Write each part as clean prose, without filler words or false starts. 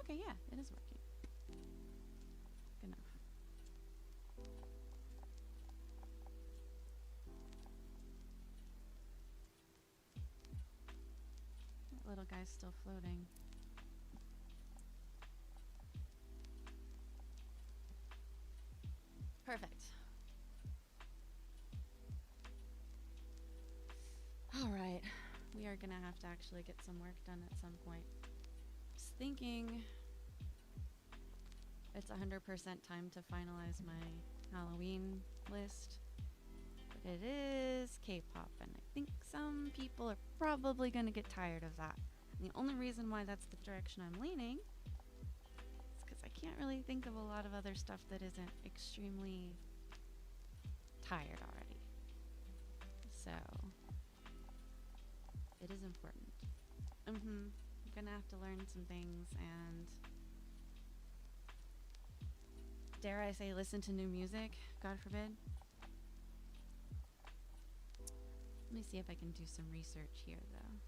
Okay, yeah, it is working. Good enough. That little guy's still floating. Perfect. All right, we are gonna have to actually get some work done at some point. Just thinking it's 100% time to finalize my Halloween list. But it is K-pop, and I think some people are probably gonna get tired of that. And the only reason why that's the direction I'm leaning is because I can't really think of a lot of other stuff that isn't extremely tired already. So it is important. I'm gonna have to learn some things, and dare I say, listen to new music, God forbid. Let me see if I can do some research here, though.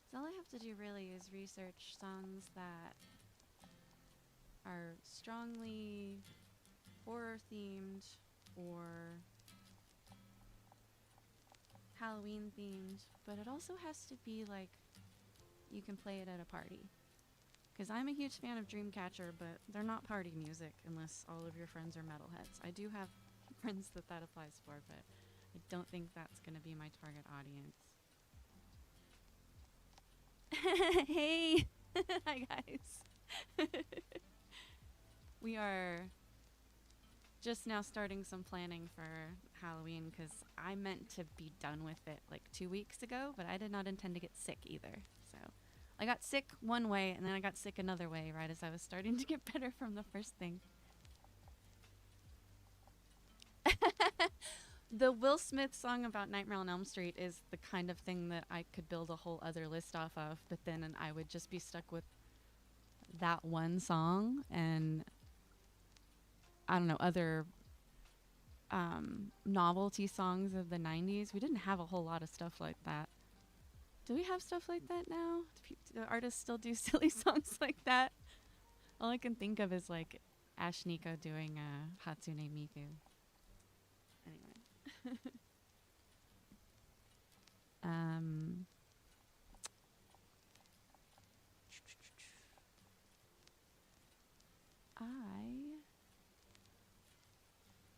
So all I have to do really is research songs that are strongly horror themed or Halloween themed, but it also has to be like you can play it at a party. Because I'm a huge fan of Dreamcatcher, but they're not party music unless all of your friends are metalheads. I do have friends that applies for, but I don't think that's going to be my target audience. Hey! Hi, guys. We are just now starting some planning for Halloween because I meant to be done with it like 2 weeks ago, but I did not intend to get sick either. So I got sick one way and then I got sick another way right as I was starting to get better from the first thing. The Will Smith song about Nightmare on Elm Street is the kind of thing that I could build a whole other list off of, but then I would just be stuck with that one song and I don't know, other novelty songs of the 90s. We didn't have a whole lot of stuff like that. Do we have stuff like that now? Do artists still do silly songs like that? All I can think of is like Ashniko doing Hatsune Miku. Anyway.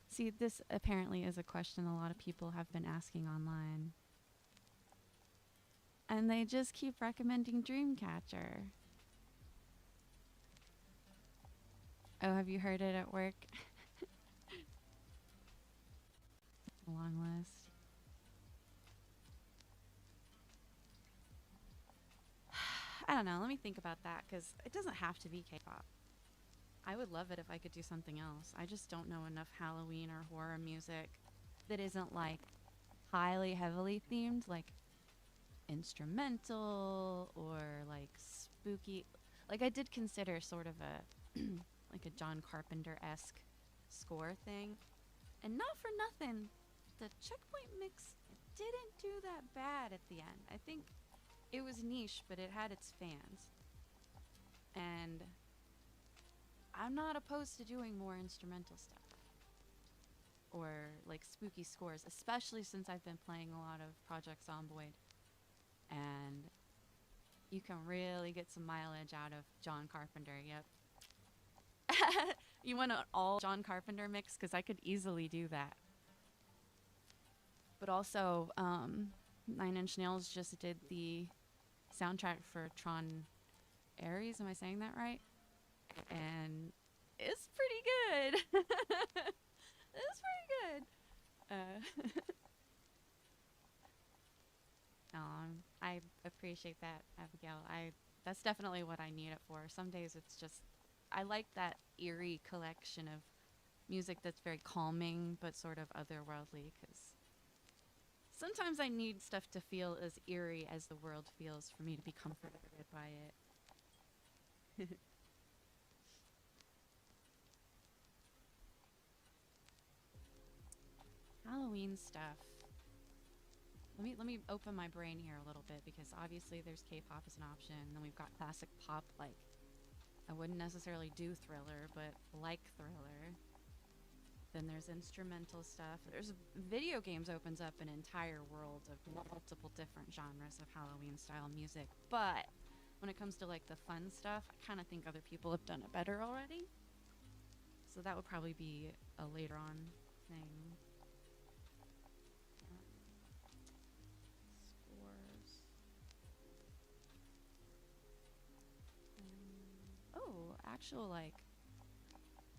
See, this apparently is a question a lot of people have been asking online. And they just keep recommending Dreamcatcher. Oh, have you heard it at work? A long list. I don't know. Let me think about that because it doesn't have to be K-pop. I would love it if I could do something else. I just don't know enough Halloween or horror music that isn't like highly heavily themed, like instrumental or like spooky. Like I did consider sort of a like a John Carpenter-esque score thing. And not for nothing, the checkpoint mix didn't do that bad at the end. I think it was niche, but it had its fans. And I'm not opposed to doing more instrumental stuff. Or like spooky scores, especially since I've been playing a lot of Project Zomboid. And you can really get some mileage out of John Carpenter, yep. You want an all John Carpenter mix? Because I could easily do that. But also, 9 Inch Nails just did the soundtrack for Tron Ares. Am I saying that right? And it's pretty good. It's pretty good. I appreciate that, Abigail. That's definitely what I need it for. Some days it's just, I like that eerie collection of music that's very calming but sort of otherworldly, because sometimes I need stuff to feel as eerie as the world feels for me to be comforted by it. Halloween stuff. Let me open my brain here a little bit, because obviously there's K-pop as an option, and then we've got classic pop, like, I wouldn't necessarily do thriller, but like thriller. Then there's instrumental stuff. There's video games opens up an entire world of multiple different genres of Halloween style music. But when it comes to like the fun stuff, I kind of think other people have done it better already. So that would probably be a later on thing. Scores. Oh, actual like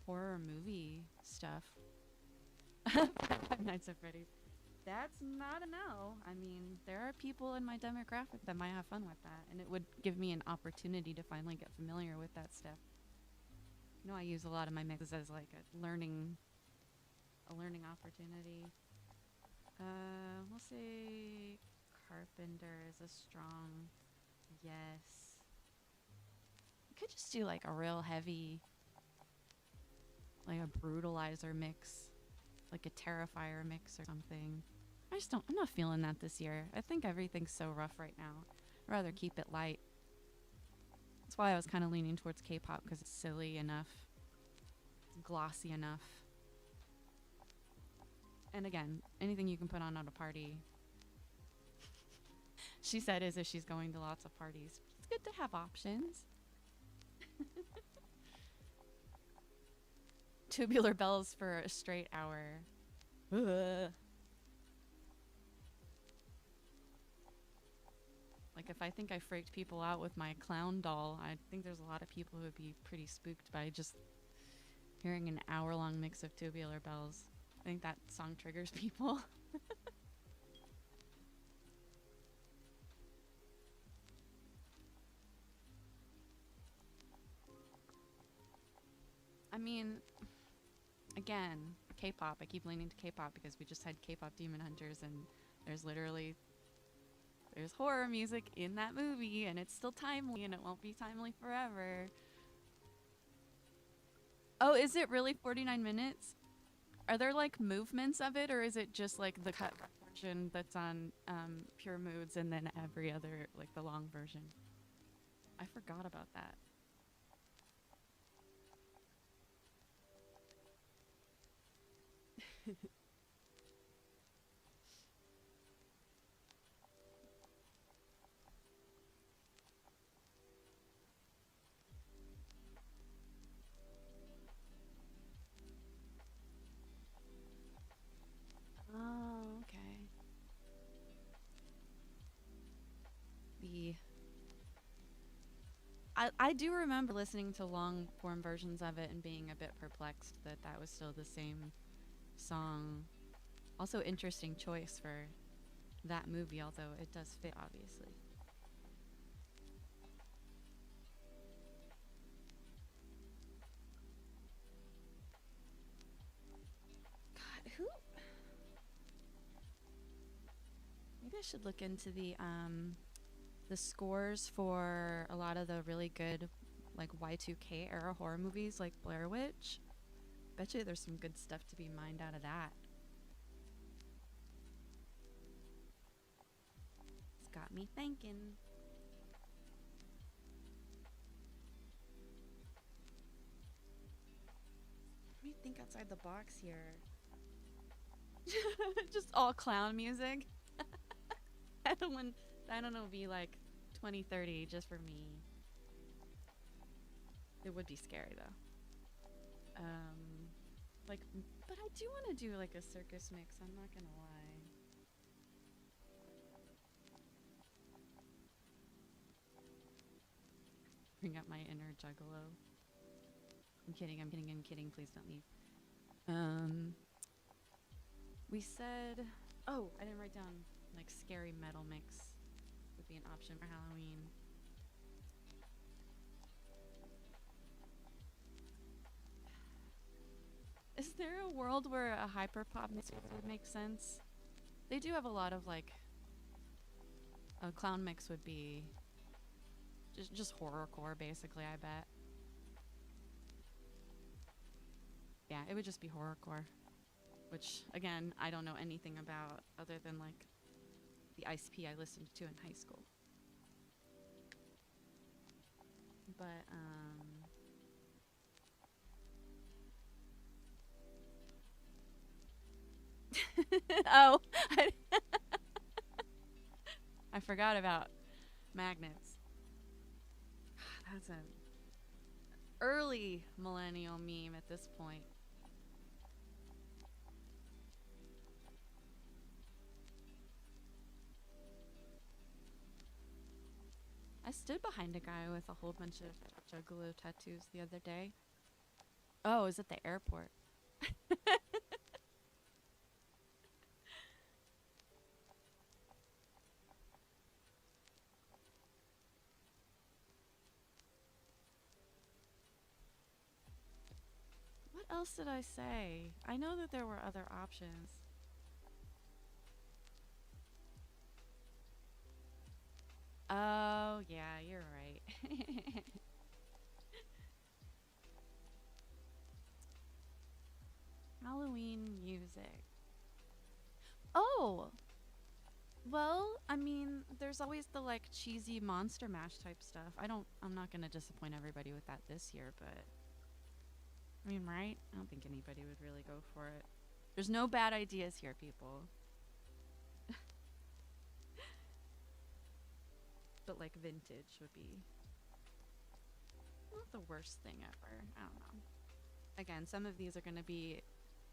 horror movie stuff. Five Nights at Freddy's. That's not a no. I mean, there are people in my demographic that might have fun with that, and it would give me an opportunity to finally get familiar with that stuff. You know, I use a lot of my mixes as like a learning opportunity. We'll say Carpenter is a strong yes. You could just do like a real heavy, like a brutalizer mix, like a Terrifier mix or something. I'm not feeling that this year. I think everything's so rough right now. I'd rather keep it light. That's why I was kind of leaning towards K-pop, because it's silly enough, glossy enough. And again, anything you can put on at a party. She said as if she's going to lots of parties. It's good to have options. Tubular bells for a straight hour. Ugh. Like, if I think I freaked people out with my clown doll, I think there's a lot of people who would be pretty spooked by just hearing an hour-long mix of tubular bells. I think that song triggers people. I mean, again, K-pop. I keep leaning to K-pop because we just had K-pop Demon Hunters, and there's horror music in that movie, and it's still timely, and it won't be timely forever. Oh, is it really 49 minutes? Are there like movements of it, or is it just like the cut version that's on Pure Moods, and then every other, like the long version? I forgot about that. Oh, okay. I do remember listening to long form versions of it and being a bit perplexed that that was still the same song. Also, interesting choice for that movie, although it does fit, obviously. God, who? Maybe I should look into the scores for a lot of the really good, like Y2K era horror movies, like Blair Witch. Bet you there's some good stuff to be mined out of that. It's got me thinking. Let me think outside the box here. Just all clown music. I don't know, be like 2030 just for me. It would be scary though. Like, but I do want to do like a circus mix, I'm not gonna lie. Bring up my inner juggalo. I'm kidding, please don't leave. We said, oh, I didn't write down like scary metal mix would be an option for Halloween. Is there a world where a hyperpop mix would make sense? They do have a lot of like, a clown mix would be just horrorcore basically, I bet. Yeah, it would just be horrorcore. which again, I don't know anything about other than like the ICP I listened to in high school. But oh, I forgot about magnets. That's an early millennial meme at this point. I stood behind a guy with a whole bunch of juggalo tattoos the other day. Oh, it was at the airport. What else did I say? I know that there were other options. Oh, yeah, you're right. Halloween music. Oh! Well, I mean, there's always the like cheesy Monster Mash type stuff. I'm not gonna disappoint everybody with that this year, but I mean, right? I don't think anybody would really go for it. There's no bad ideas here, people. But like vintage would be not the worst thing ever. I don't know. Again, some of these are gonna be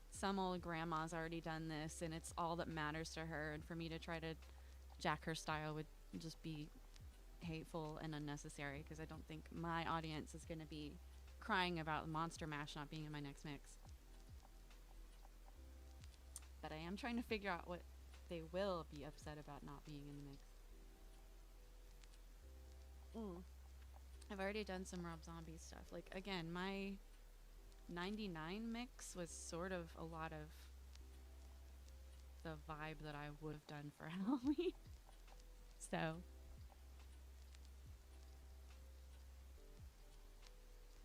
some old grandma's already done this and it's all that matters to her, and for me to try to jack her style would just be hateful and unnecessary, because I don't think my audience is going to be crying about Monster Mash not being in my next mix. But I am trying to figure out what they will be upset about not being in the mix. I've already done some Rob Zombie stuff. Like, again, my 99 mix was sort of a lot of the vibe that I would have done for Halloween. So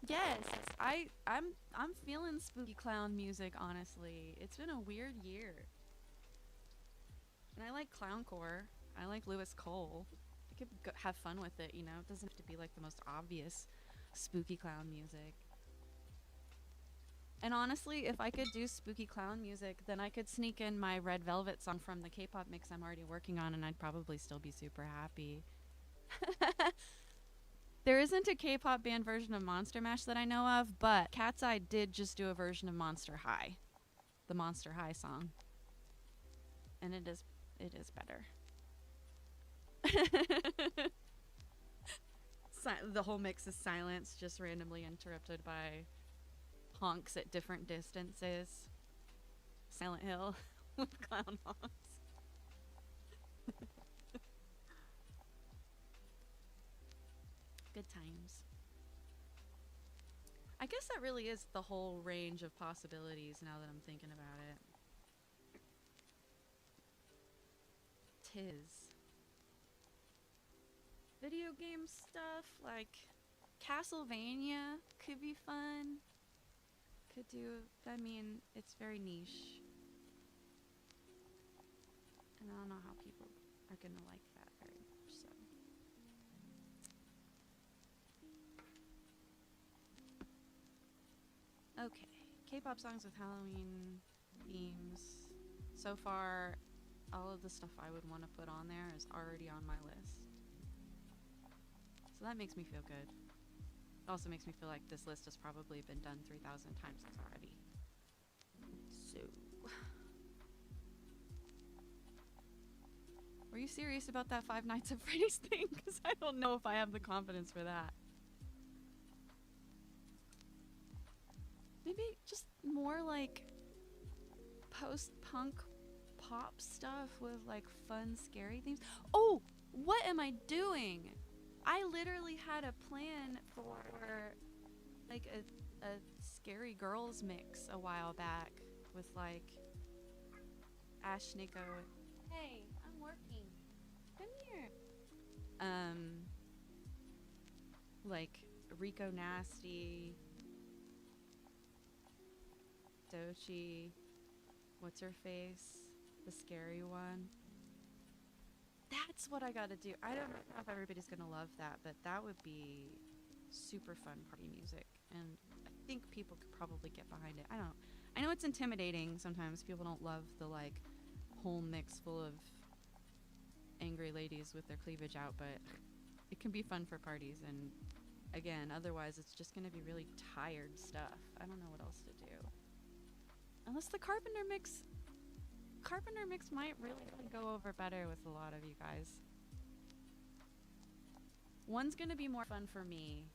yes, I'm feeling spooky clown music, honestly. It's been a weird year. And I like clowncore. I like Lewis Cole. I could have fun with it, you know? It doesn't have to be like the most obvious spooky clown music. And honestly, if I could do spooky clown music, then I could sneak in my Red Velvet song from the K-pop mix I'm already working on, and I'd probably still be super happy. There isn't a K-pop band version of Monster Mash that I know of, but Cat's Eye did just do a version of Monster High, the Monster High song, and it is better. The whole mix is silence, just randomly interrupted by honks at different distances. Silent Hill with clown honks. Good times. I guess that really is the whole range of possibilities now that I'm thinking about it. Tis. Video game stuff, like Castlevania could be fun. Could do, I mean, it's very niche. And I don't know how people are gonna like that very much, so. Okay, K-pop songs with Halloween themes. So far, all of the stuff I would want to put on there is already on my list. So that makes me feel good. It also makes me feel like this list has probably been done 3,000 times already. So. Were you serious about that Five Nights at Freddy's thing? Because I don't know if I have the confidence for that. Maybe just more like post-punk pop stuff with like fun, scary themes. Oh, what am I doing? I literally had a plan for like a scary girls mix a while back with like Ash Nico. Hey, I'm working. Come here. Like Rico Nasty, Dochi, what's her face? The scary one. That's what I gotta do. I don't know if everybody's gonna love that, but that would be super fun party music. And I think people could probably get behind it. I don't know. I know it's intimidating sometimes. People don't love the like whole mix full of angry ladies with their cleavage out, but it can be fun for parties. And again, otherwise it's just gonna be really tired stuff. I don't know what else to do. Unless the Carpenter mix might really go over better with a lot of you guys. One's gonna be more fun for me.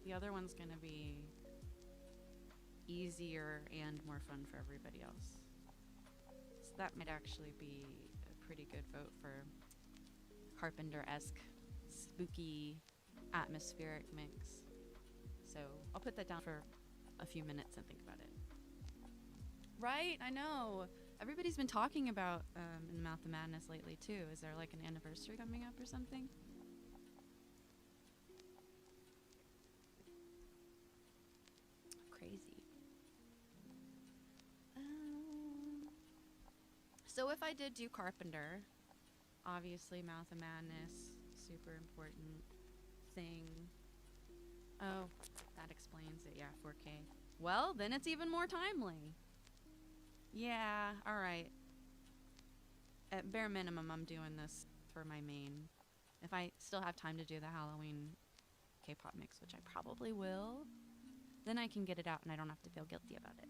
The other one's gonna be easier and more fun for everybody else. So that might actually be a pretty good vote for Carpenter-esque, spooky, atmospheric mix. So I'll put that down for a few minutes and think about it. Right, I know. Everybody's been talking about In the Mouth of Madness lately too. Is there like an anniversary coming up or something? Crazy. So if I did do Carpenter, obviously Mouth of Madness, super important thing. Oh, that explains it. Yeah, 4K. Well, then it's even more timely. Yeah, alright. At bare minimum, I'm doing this for my main. If I still have time to do the Halloween K-pop mix, which I probably will, then I can get it out and I don't have to feel guilty about it.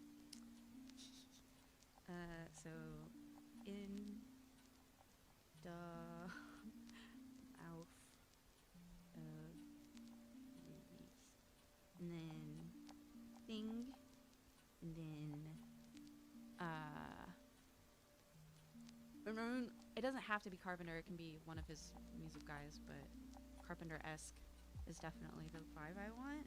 So, in the mouth of madness. And then thing, and then it doesn't have to be Carpenter, it can be one of his music guys, but Carpenter-esque is definitely the vibe I want.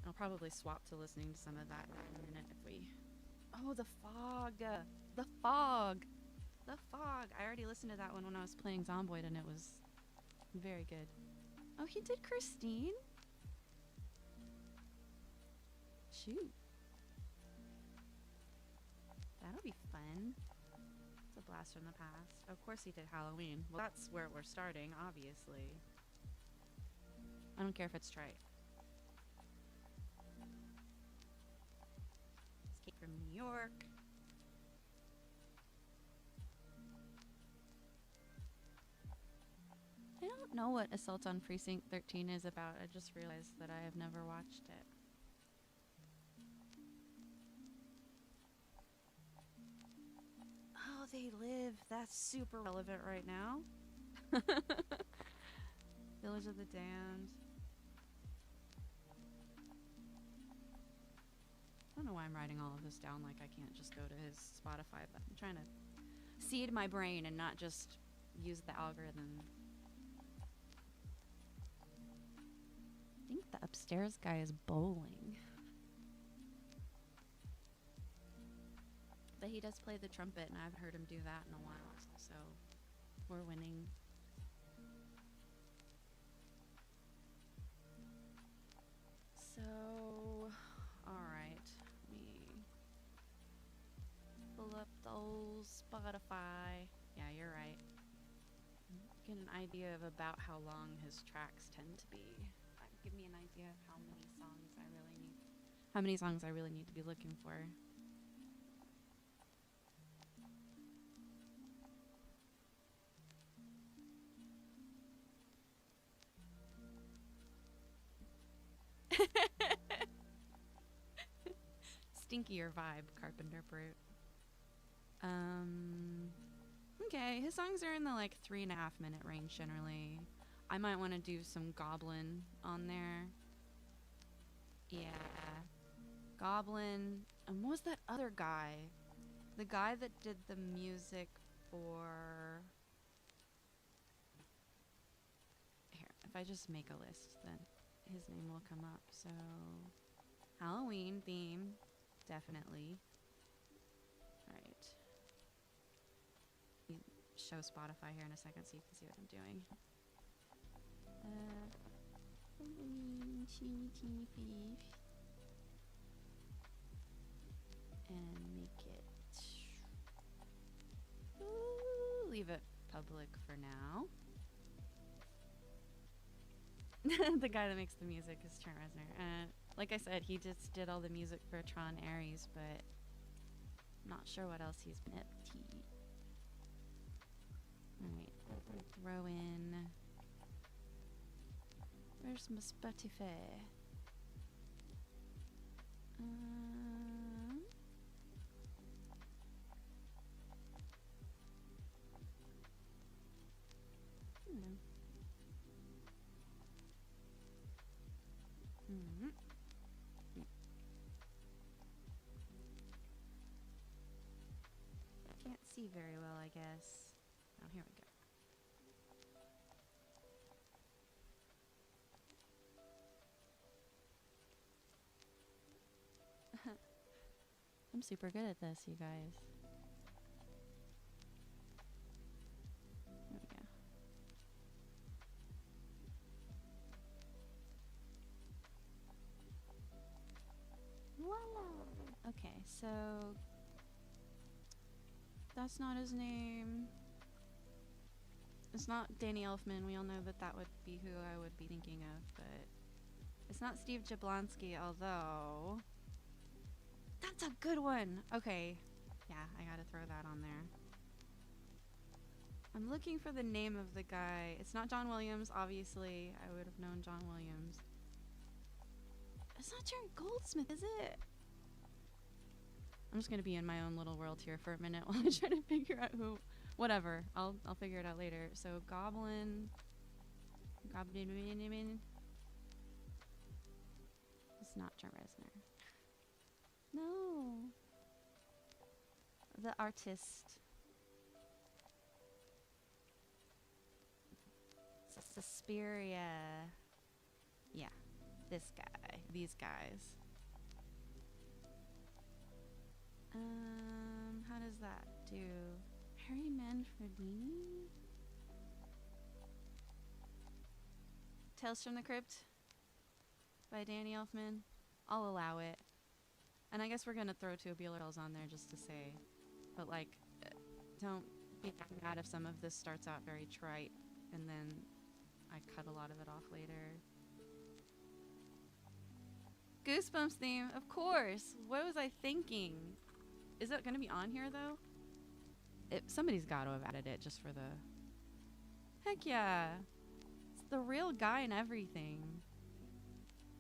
I'll probably swap to listening to some of that in a minute if we... Oh, the fog! The fog! The fog! I already listened to that one when I was playing Zomboid and it was very good. Oh, he did Christine? Shoot. That'll be fun. It's a blast from the past. Of course he did Halloween. Well, that's where we're starting, obviously. I don't care if it's trite. Escape from New York. I don't know what Assault on Precinct 13 is about. I just realized that I have never watched it. Oh, They Live. That's super relevant right now. Village of the Damned. I don't know why I'm writing all of this down like I can't just go to his Spotify, but I'm trying to seed my brain and not just use the algorithm. I think the upstairs guy is bowling. But he does play the trumpet, and I haven't heard him do that in a while, so we're winning. So, alright, let me pull up the old Spotify. Yeah, you're right. Get an idea of about how long his tracks tend to be. Give me an idea of how many songs I really need to be looking for. Stinkier vibe, Carpenter Brute. Okay, his songs are in the like 3.5 minute range generally. I might want to do some Goblin on there. Yeah. Goblin. And what was that other guy? The guy that did the music for... Here, if I just make a list, then his name will come up. So, Halloween theme, definitely. Alright. Show Spotify here in a second so you can see what I'm doing. Halloween. teeny teeny fish. And make it... Ooh, leave it public for now. The guy that makes the music is Trent Reznor. Like I said, he just did all the music for Tron Ares, but not sure what else he's been up to. Alright, throw in... Where's my Spotify? Can't see very well, I guess. Oh, here we go. I'm super good at this, you guys. There we go. Voila! Okay, so that's not his name. It's not Danny Elfman. We all know that that would be who I would be thinking of, but it's not Steve Jablonsky, although that's a good one. Okay, yeah, I gotta throw that on there. I'm looking for the name of the guy. It's not John Williams, obviously. I would have known John Williams. It's not Jerry Goldsmith, is it? I'm just gonna be in my own little world here for a minute while I try to figure out who. Whatever, I'll figure it out later. So Goblin. It's not Trent Reznor. No. The artist. Suspiria. Yeah, this guy. These guys. How does that do? Harry Manfredini? Tales from the Crypt by Danny Elfman. I'll allow it. And I guess we're gonna throw Tubular Bells on there just to say. But like, don't be mad if some of this starts out very trite and then I cut a lot of it off later. Goosebumps theme, of course! What was I thinking? Is it gonna be on here though? Somebody's got to have added it just for the... Heck yeah! It's the real guy and everything.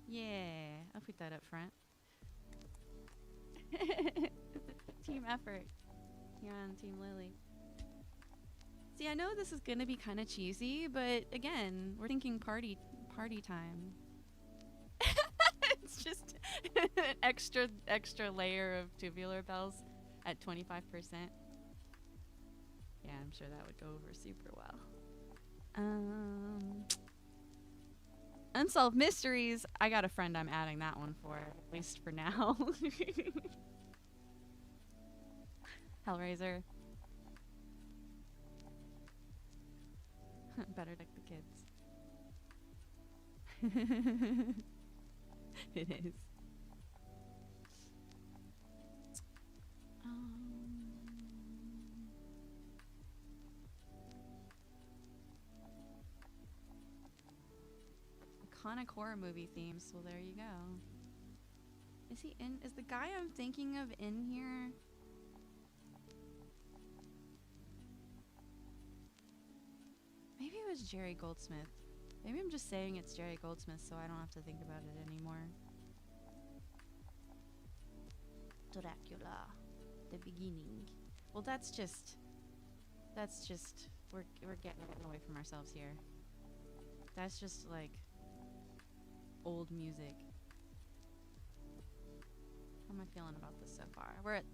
Yeah, I'll put that up front. Team effort here on Team Lili. See, I know this is gonna be kind of cheesy, but again, we're thinking party time. It's just an extra layer of Tubular Bells at 25%. Yeah, I'm sure that would go over super well. Unsolved Mysteries. I got a friend I'm adding that one for, at least for now. Hellraiser. Better deck the kids. It is. Iconic horror movie themes. Well, there you go. Is he in? Is the guy I'm thinking of in here? Maybe it was Jerry Goldsmith. Maybe I'm just saying it's Jerry Goldsmith so I don't have to think about it anymore. Dracula, the beginning. Well, that's just we're getting away from ourselves here. That's just like old music. How am I feeling about this so far? We're at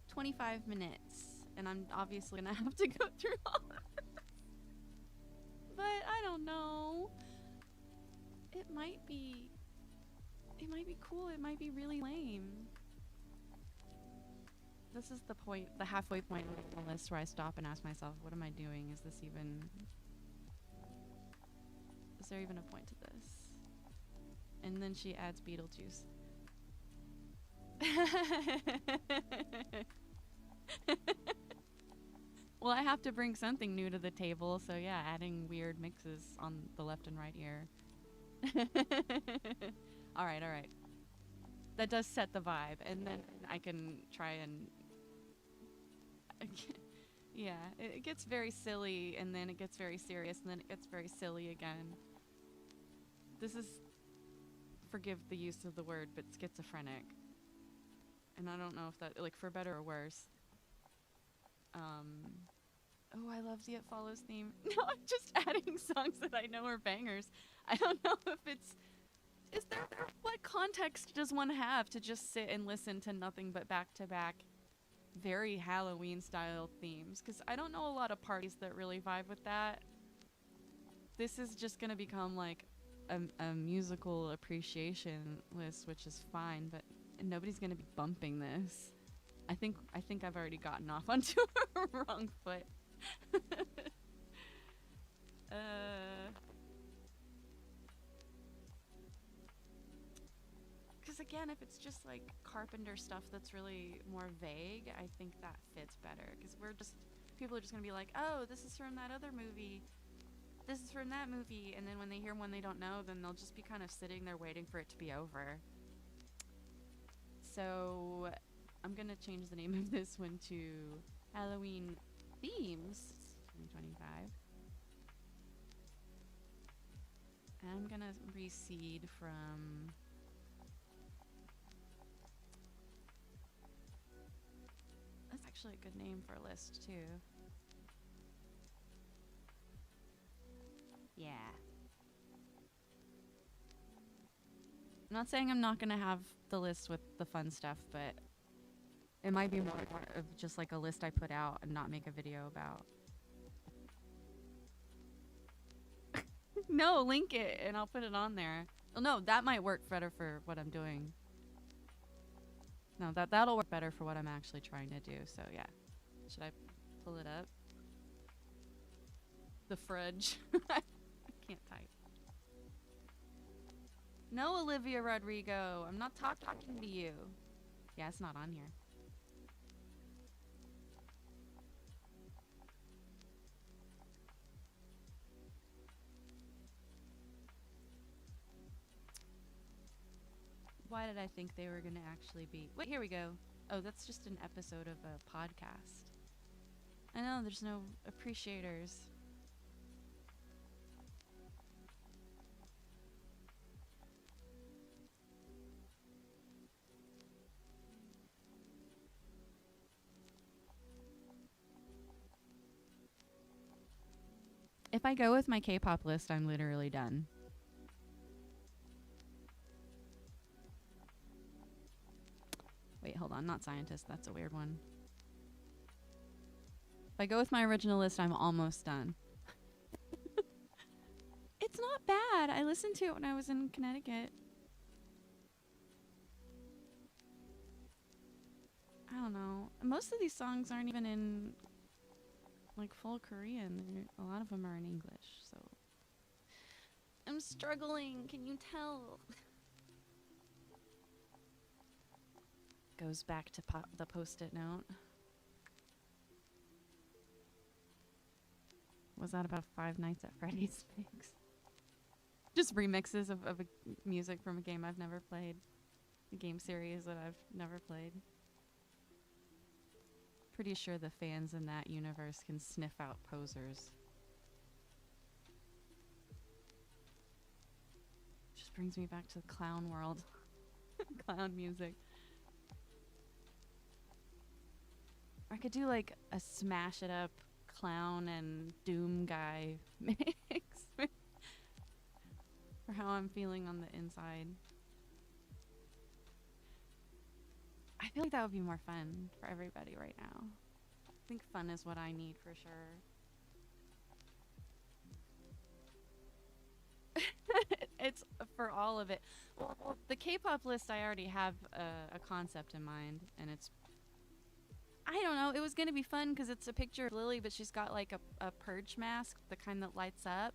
25 minutes and I'm obviously gonna have to go through all of this. But I don't know. It might be cool, it might be really lame. This is the point, the halfway point of the list where I stop and ask myself, what am I doing? Is there even a point to this? And then she adds Beetlejuice. Well, I have to bring something new to the table, so yeah, adding weird mixes on the left and right ear. Alright, alright. That does set the vibe, and then I can try and... yeah, it gets very silly, and then it gets very serious, and then it gets very silly again. This is, forgive the use of the word, but schizophrenic. And I don't know if that, like, for better or worse. Oh, I love the It Follows theme. No, I'm just adding songs that I know are bangers. I don't know if it's... Is there... What context does one have to just sit and listen to nothing but back-to-back very Halloween-style themes? Because I don't know a lot of parties that really vibe with that. This is just going to become, like, a musical appreciation list, which is fine, but nobody's going to be bumping this. I think I've already gotten off onto a wrong foot. Because again, if it's just like Carpenter stuff that's really more vague, I think that fits better. Because people are just gonna be like, oh, this is from that other movie, this is from that movie, and then when they hear one they don't know, then they'll just be kind of sitting there waiting for it to be over. So I'm gonna change the name of this one to Halloween Themes 2025. And I'm gonna reseed from... That's actually a good name for a list, too. Yeah. I'm not saying I'm not gonna have the list with the fun stuff, but it might be more of just like a list I put out and not make a video about. No, link it and I'll put it on there. Well, no, that might work better for what I'm doing. No, that'll work better for what I'm actually trying to do. So yeah, should I pull it up? The fridge. I can't type. No, Olivia Rodrigo, I'm not talking to you. Yeah, it's not on here. Why did I think they were gonna actually be... Wait, here we go. Oh, that's just an episode of a podcast. I know, there's no appreciators. If I go with my K-pop list, I'm literally done. Wait, hold on. Not scientist. That's a weird one. If I go with my original list, I'm almost done. It's not bad. I listened to it when I was in Connecticut. I don't know. Most of these songs aren't even in like full Korean. A lot of them are in English, so I'm struggling. Can you tell? Goes back to the post-it note. Was that about Five Nights at Freddy's mix? Just remixes of music from a game I've never played. A game series that I've never played. Pretty sure the fans in that universe can sniff out posers. Just brings me back to the clown world. Clown music. I could do like a smash it up clown and doom guy mix for how I'm feeling on the inside. I feel like that would be more fun for everybody right now. I think fun is what I need for sure. It's for all of it. Well, the K-pop list, I already have a concept in mind, and it's... I don't know, it was going to be fun because it's a picture of Lili, but she's got like a purge mask, the kind that lights up.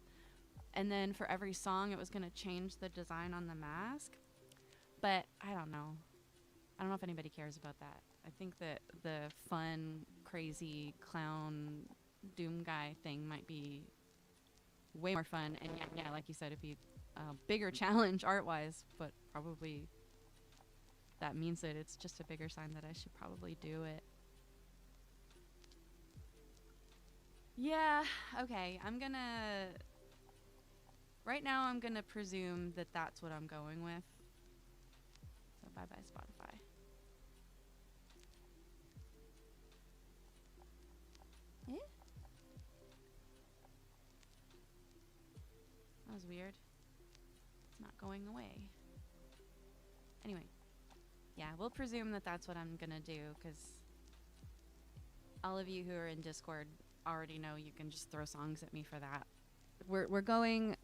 And then for every song, it was going to change the design on the mask. But I don't know. I don't know if anybody cares about that. I think that the fun, crazy clown doom guy thing might be way more fun. And yeah, like you said, it'd be a bigger challenge art-wise, but probably that means that it's just a bigger sign that I should probably do it. Yeah, okay. Right now I'm gonna presume that that's what I'm going with. So bye-bye Spotify. Eh? That was weird. It's not going away. Anyway. Yeah, we'll presume that that's what I'm gonna do, because all of you who are in Discord already know you can just throw songs at me for that. We're going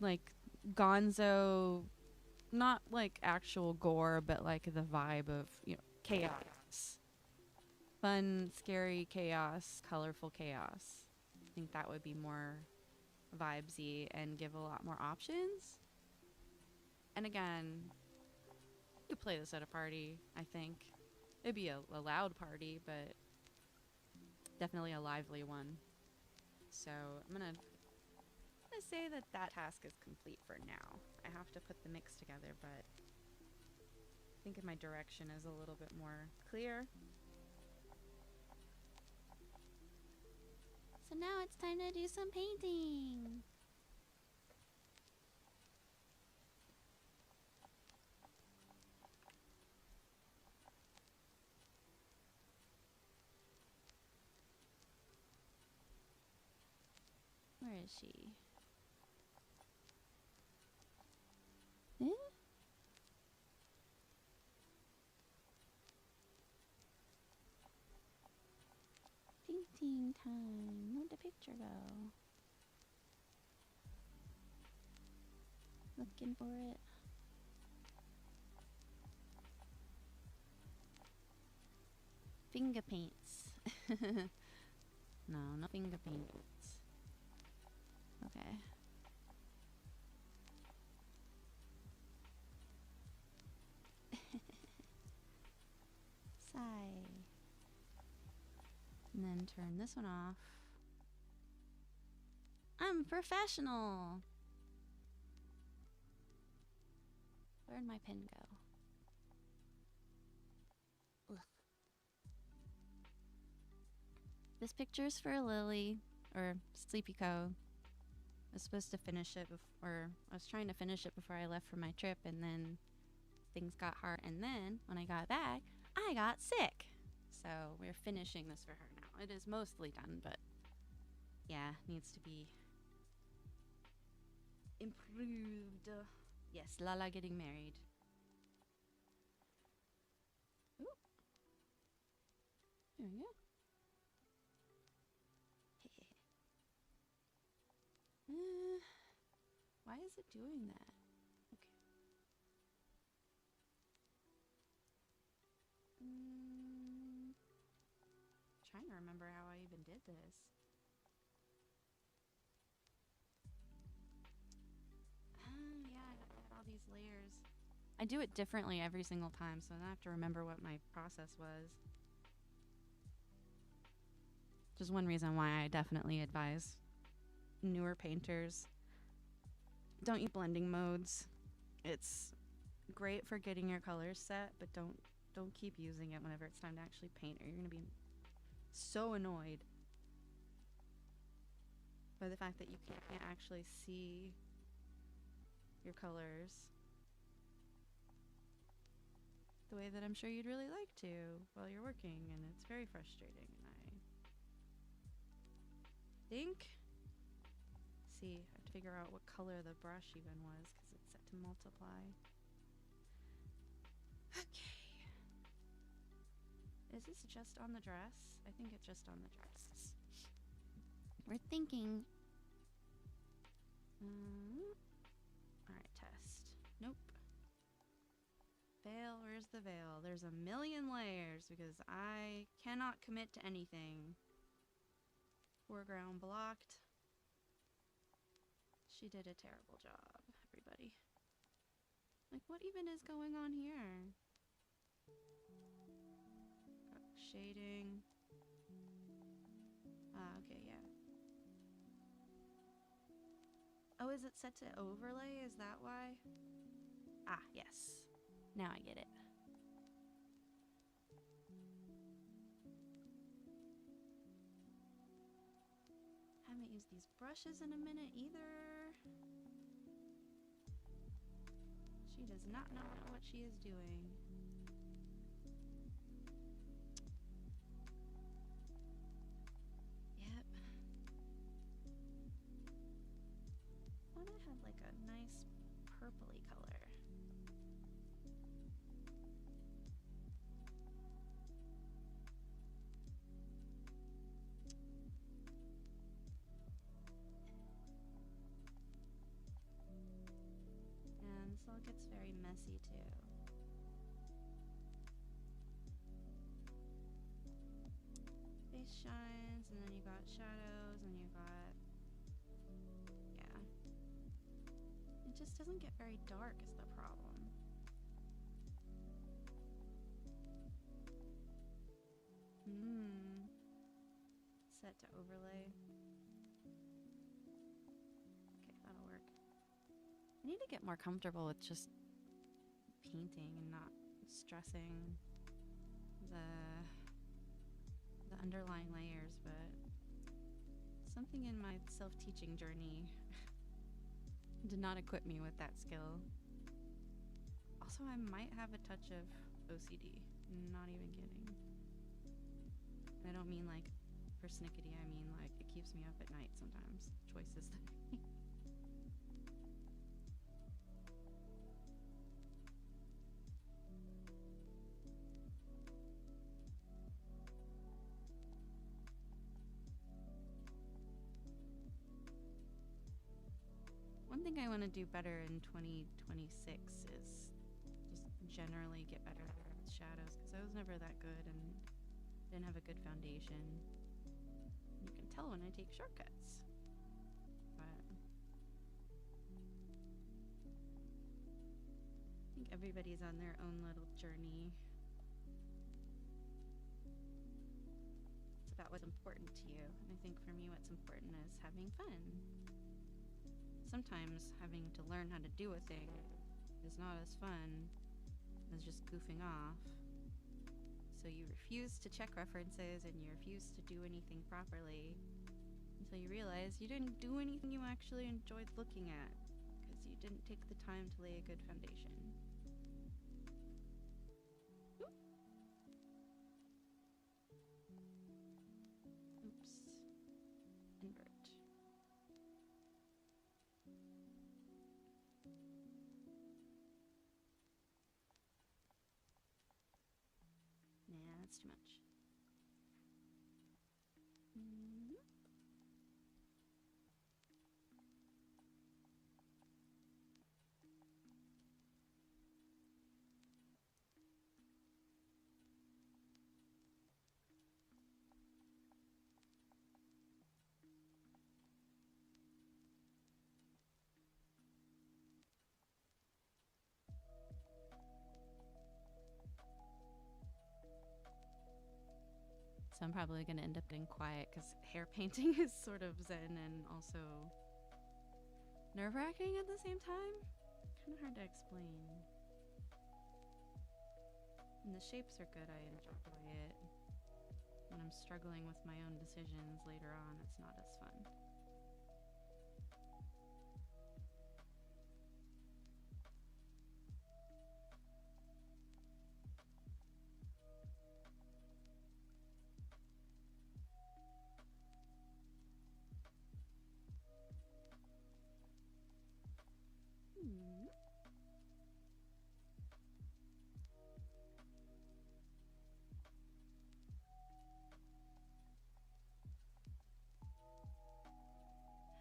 like gonzo, not like actual gore, but like the vibe of, chaos. Fun, scary chaos, colorful chaos. I think that would be more vibesy and give a lot more options. And again, you could play this at a party, I think. It'd be a loud party, but definitely a lively one. So I'm gonna say that task is complete for now. I have to put the mix together, but I think my direction is a little bit more clear. So now it's time to do some painting. Where is she? Eh? Painting time. Where'd the picture go? Looking for it. Finger paints. No finger paints. Okay. Sigh. And then turn this one off. I'm professional. Where'd my pen go? Ugh. This picture's for Lili, or Sleepykoh. I was supposed to finish it I was trying to finish it before I left for my trip, and then things got hard, and then when I got back, I got sick. So we're finishing this for her now. It is mostly done, but yeah, needs to be improved. Yes, Lala getting married. Ooh. There we go. Why is it doing that? Okay. Trying to remember how I even did this. Yeah, I got all these layers. I do it differently every single time, so I have to remember what my process was. Just one reason why I definitely advise newer painters, don't use blending modes. It's great for getting your colors set, but don't keep using it whenever it's time to actually paint, or you're gonna be so annoyed by the fact that you can't actually see your colors the way that I'm sure you'd really like to while you're working, and it's very frustrating. And I think, see, I have to figure out what color the brush even was, because it's set to multiply. Okay. Is this just on the dress? I think it's just on the dress. We're thinking. Alright, test. Nope. Veil, where's the veil? There's a million layers because I cannot commit to anything. Foreground blocked. She did a terrible job, everybody. Like, what even is going on here? Shading. Ah, okay, yeah. Oh, is it set to overlay? Is that why? Ah, yes. Now I get it. Haven't used these brushes in a minute either. She does not know what she is doing. Yep. I thought I had like a nice purpley color. And this all gets very messy too. Face shines, and then you got shadows, and you got... yeah. It just doesn't get very dark is the problem. Set to overlay. Okay, that'll work. I need to get more comfortable with just painting and not stressing the underlying layers, but something in my self-teaching journey did not equip me with that skill. Also, I might have a touch of OCD. Not even kidding. And I don't mean like persnickety, I mean like it keeps me up at night sometimes. Choices that I make. One thing I want to do better in 2026 is just generally get better with shadows, because I was never that good and didn't have a good foundation. You can tell when I take shortcuts. But I think everybody's on their own little journey. It's about what's important to you. And I think for me what's important is having fun. Sometimes having to learn how to do a thing is not as fun as just goofing off. So you refuse to check references and you refuse to do anything properly until you realize you didn't do anything you actually enjoyed looking at because you didn't take the time to lay a good foundation. Oop. Oops. Invert. Nah, that's too much. So I'm probably going to end up being quiet because hair painting is sort of zen and also nerve-wracking at the same time. Kind of hard to explain. When the shapes are good, I enjoy it. When I'm struggling with my own decisions later on, it's not as fun.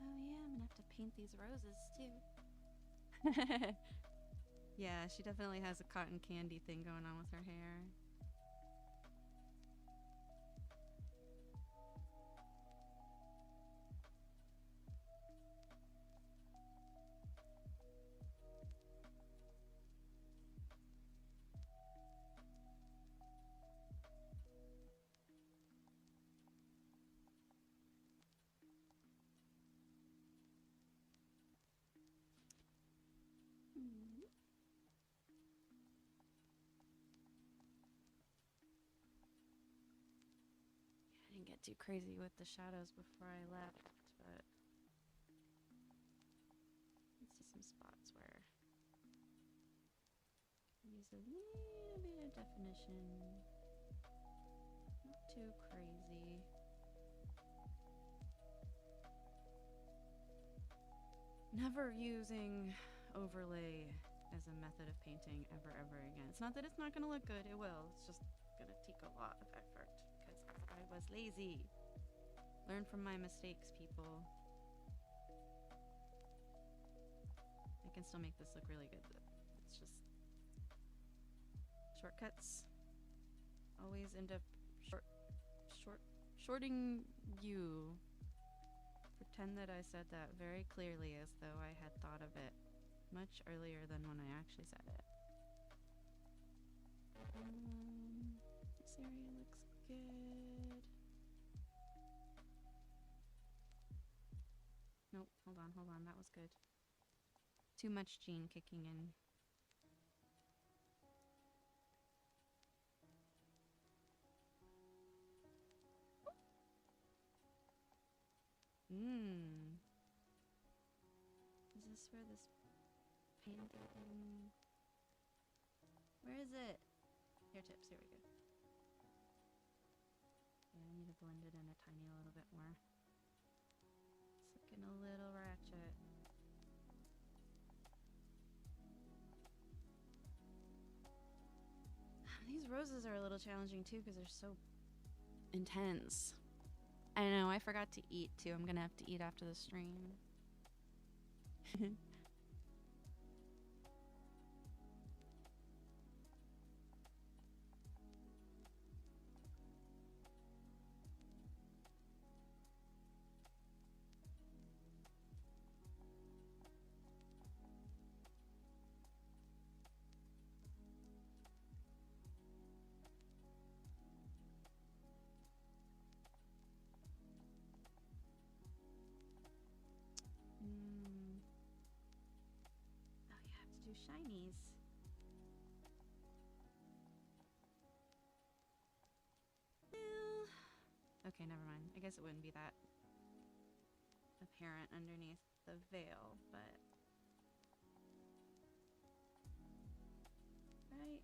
Oh yeah, I'm gonna have to paint these roses too. Yeah, she definitely has a cotton candy thing going on with her hair. didn't get too crazy with the shadows before I left, but let's see some spots where I use a little bit of definition. Not too crazy. Never using overlay as a method of painting ever again. It's not that it's not gonna look good, it will. It's just gonna take a lot of effort because I was lazy. Learn from my mistakes, people. I can still make this look really good, but it's just shortcuts always end up shorting you. Pretend that I said that very clearly as though I had thought of it much earlier than when I actually said it. This area looks good. Nope, hold on, that was good. Too much gene kicking in. Is this where this painting... Where is it? Here, tips, here we go. Yeah, I need to blend it in a tiny little bit more. It's looking a little ratchet. These roses are a little challenging too because they're so intense. I know, I forgot to eat too. I'm gonna have to eat after the stream. Oh, you have to do shinies. Well, okay, never mind. I guess it wouldn't be that apparent underneath the veil, but... Right?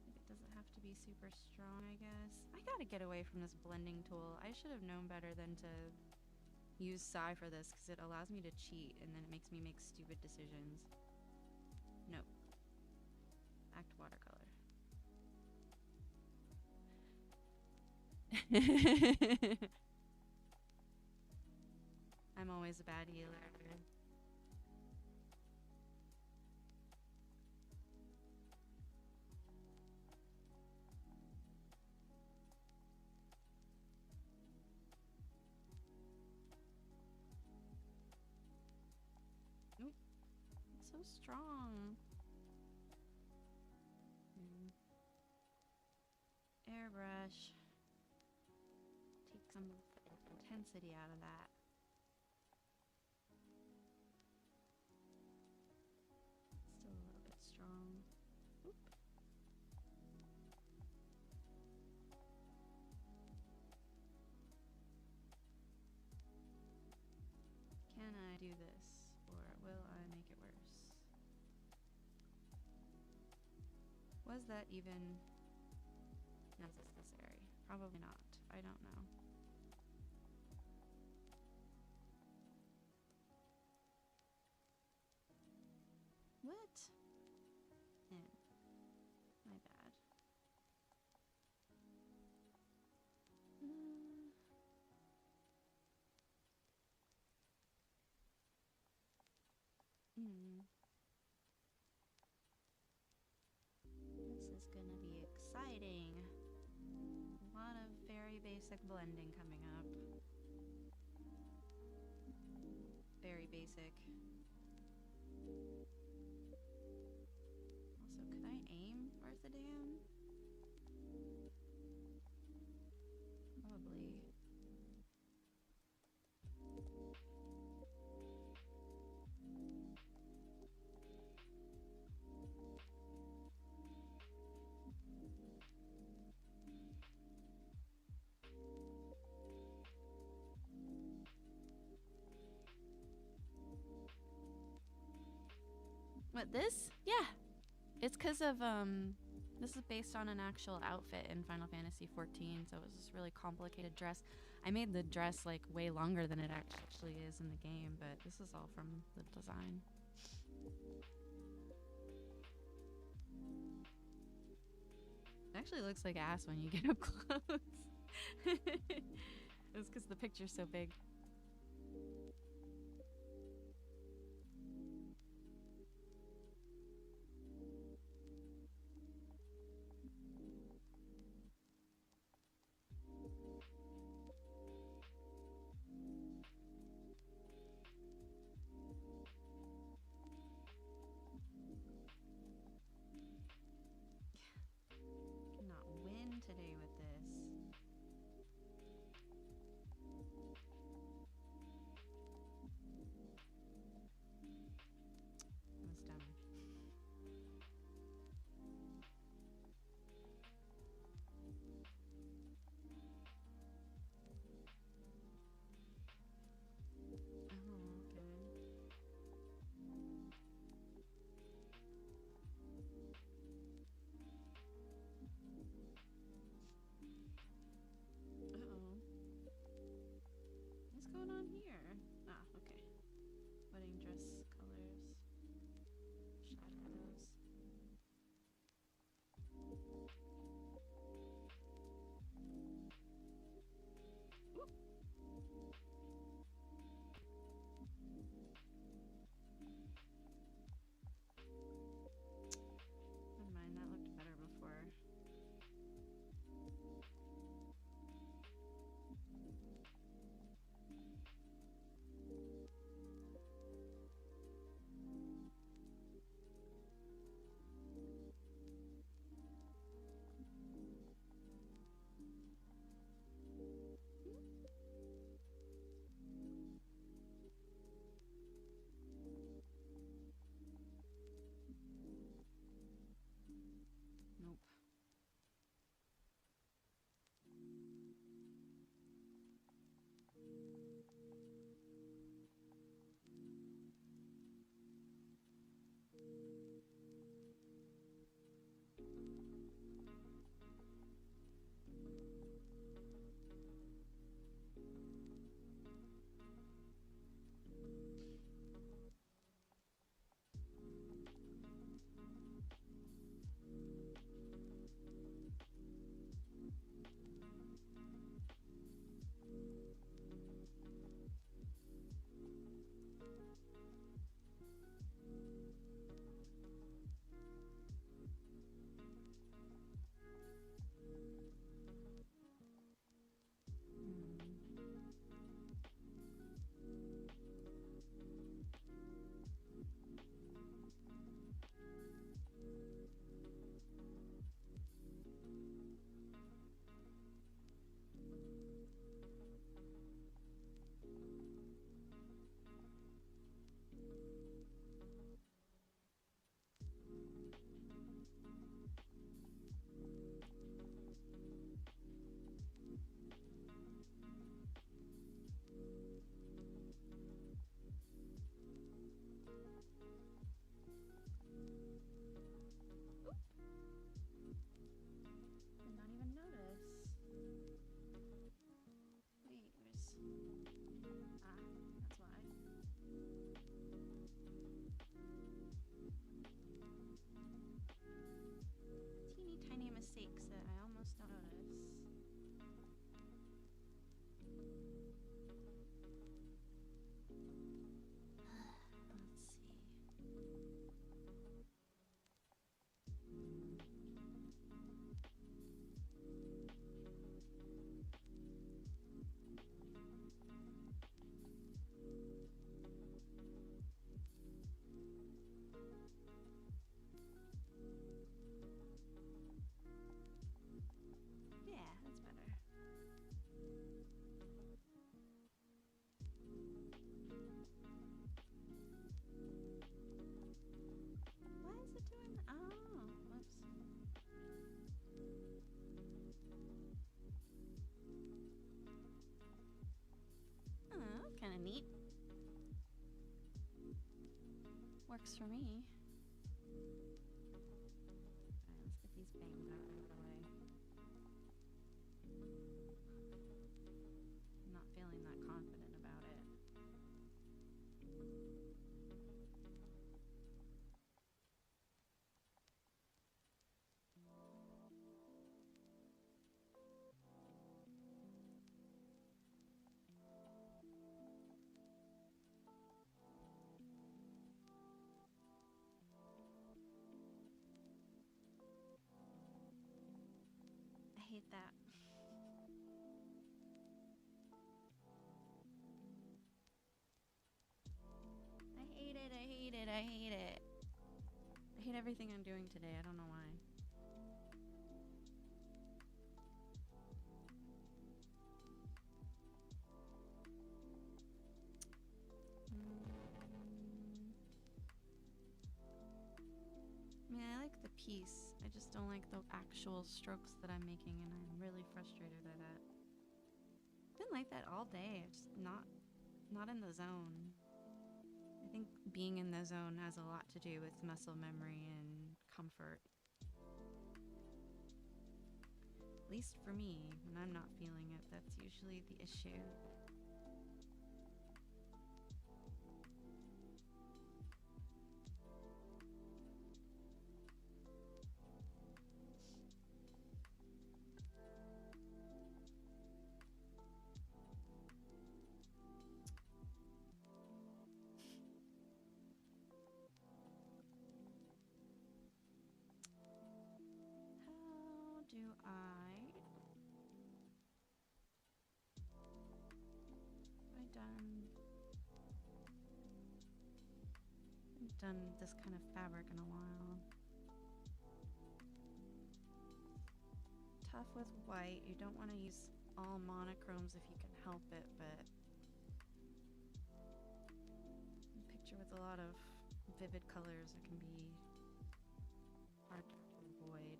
It doesn't have to be super strong, I guess. I gotta get away from this blending tool. I should have known better than to use Psy for this, because it allows me to cheat, and then it makes me make stupid decisions. Nope. Act watercolor. I'm always a bad healer. Oop. It's so strong. Airbrush. Take some intensity out of that. Still a little bit strong. Oop. Can I do this, or will I make it worse? Was that even necessary? Probably not. I don't know. What? My bad. This is gonna be exciting. A lot of very basic blending coming up. Very basic. Also, could I aim worth a damn? Probably. What, this? Yeah. It's because of, this is based on an actual outfit in Final Fantasy XIV, so it was this really complicated dress. I made the dress, like, way longer than it actually is in the game, but this is all from the design. It actually looks like ass when you get up close. It's because the picture's so big. Cannot win today with this. That was dumb. Oh, okay. Uh-oh. What's going on here? Ah, okay. Wedding dress colors. Shadows. Oop. Never mind, that looked better before. Nope. Did not even notice. Wait, there's... Ah, that's why. Teeny tiny mistakes that I almost don't notice. Let's see. Yeah, that's better. Why is it doing that? Oh, whoops. Oh, kind of neat. Works for me. things out of the way. I'm not feeling that confident about it. I hate that. I hate it, I hate it, I hate it. I hate everything I'm doing today, I don't know why. I mean, I like the piece. I just don't like the actual strokes that I'm making, and I'm really frustrated by that. I've been like that all day. I'm just not in the zone. I think being in the zone has a lot to do with muscle memory and comfort. At least for me, when I'm not feeling it, that's usually the issue. How do I... Have I done this kind of fabric in a while. Tough with white. You don't want to use all monochromes if you can help it, but a picture with a lot of vivid colors, it can be hard to avoid.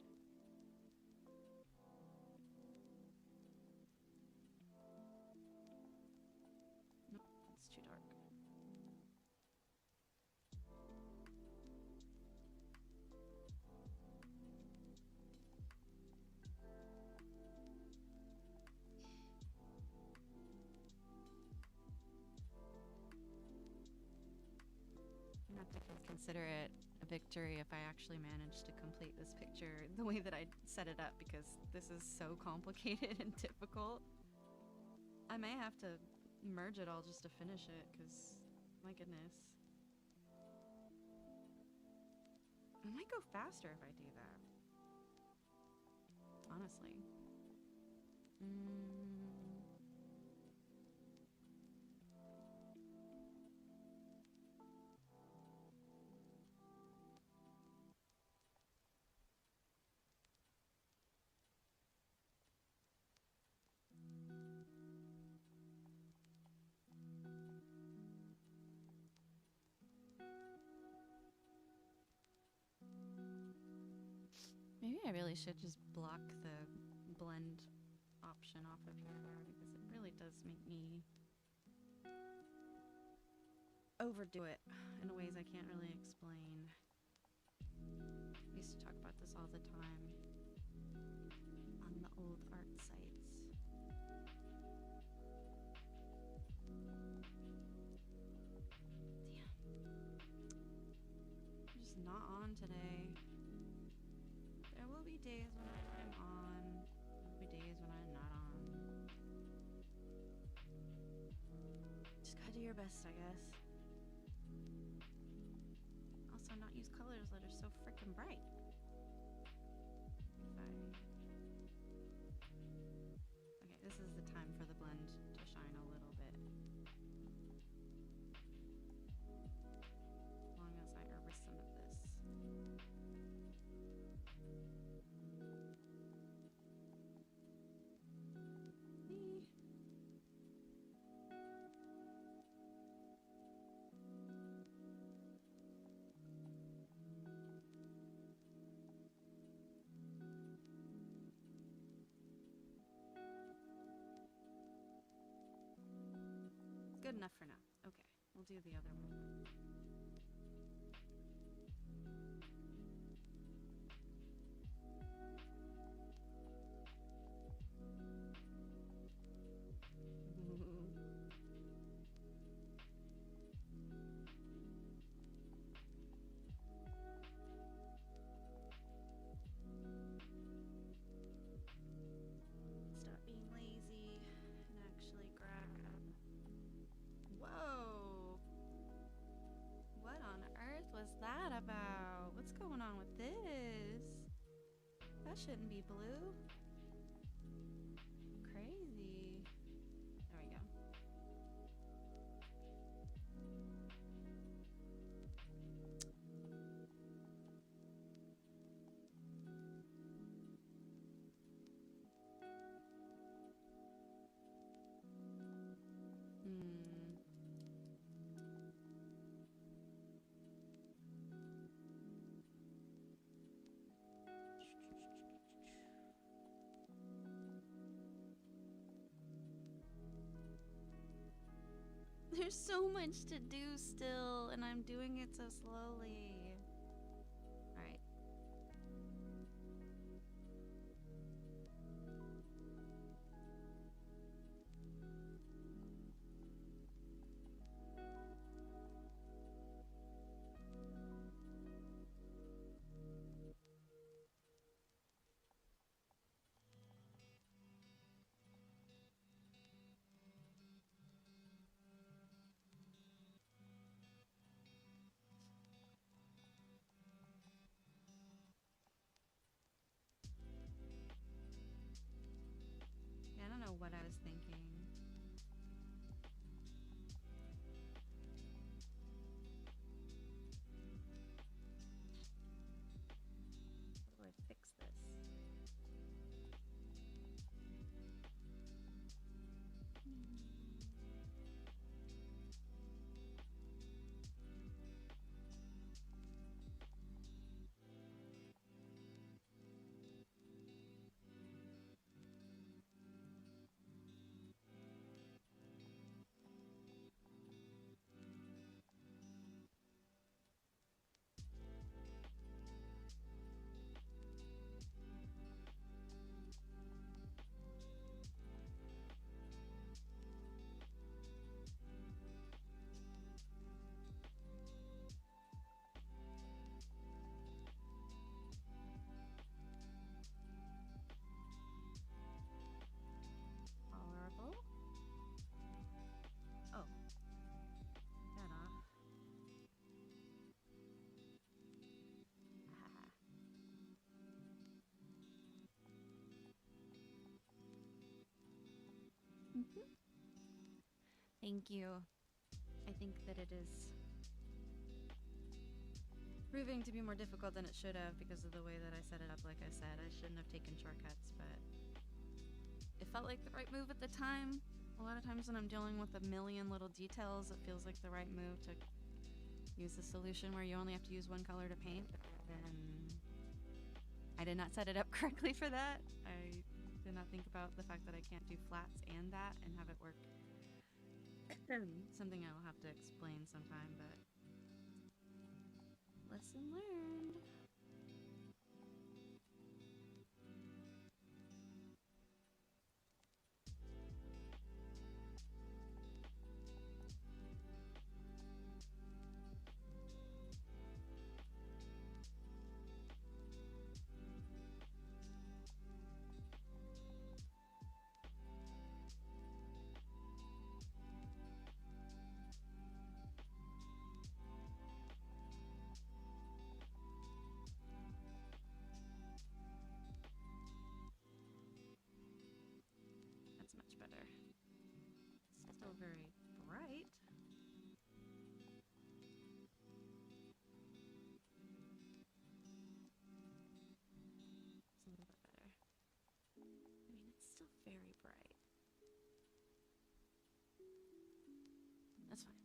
Nope, it's too dark. I'm gonna have to consider it a victory if I actually manage to complete this picture the way that I set it up, because this is so complicated and difficult. I may have to merge it all just to finish it, because my goodness. I might go faster if I do that. Honestly. Maybe I really should just block the blend option off of here, because it really does make me overdo it in ways I can't really explain. I used to talk about this all the time on the old art sites. Damn. I'm just not on today. There will be days when I'm on. There will be days when I'm not on. Just gotta do your best, I guess. Also, not use colors that are so freaking bright. Okay, this is the time for the blend to shine a little bit. As long as I erase some of this. Good enough for now. Okay, we'll do the other one. That shouldn't be blue. Crazy. There we go. There's so much to do still, and I'm doing it so slowly. Alright. I don't know what I was thinking. How do I fix this? Tolerable? Oh. That off. Ah. Thank you. I think that it is proving to be more difficult than it should have because of the way that I set it up. Like I said, I shouldn't have taken shortcuts, but it felt like the right move at the time. A lot of times when I'm dealing with a million little details, it feels like the right move to use the solution where you only have to use one color to paint. And I did not set it up correctly for that. I did not think about the fact that I can't do flats and that and have it work. Something I'll have to explain sometime, but lesson learned. That's much better. Still very bright. It's a little bit better. I mean, it's still very bright. That's fine.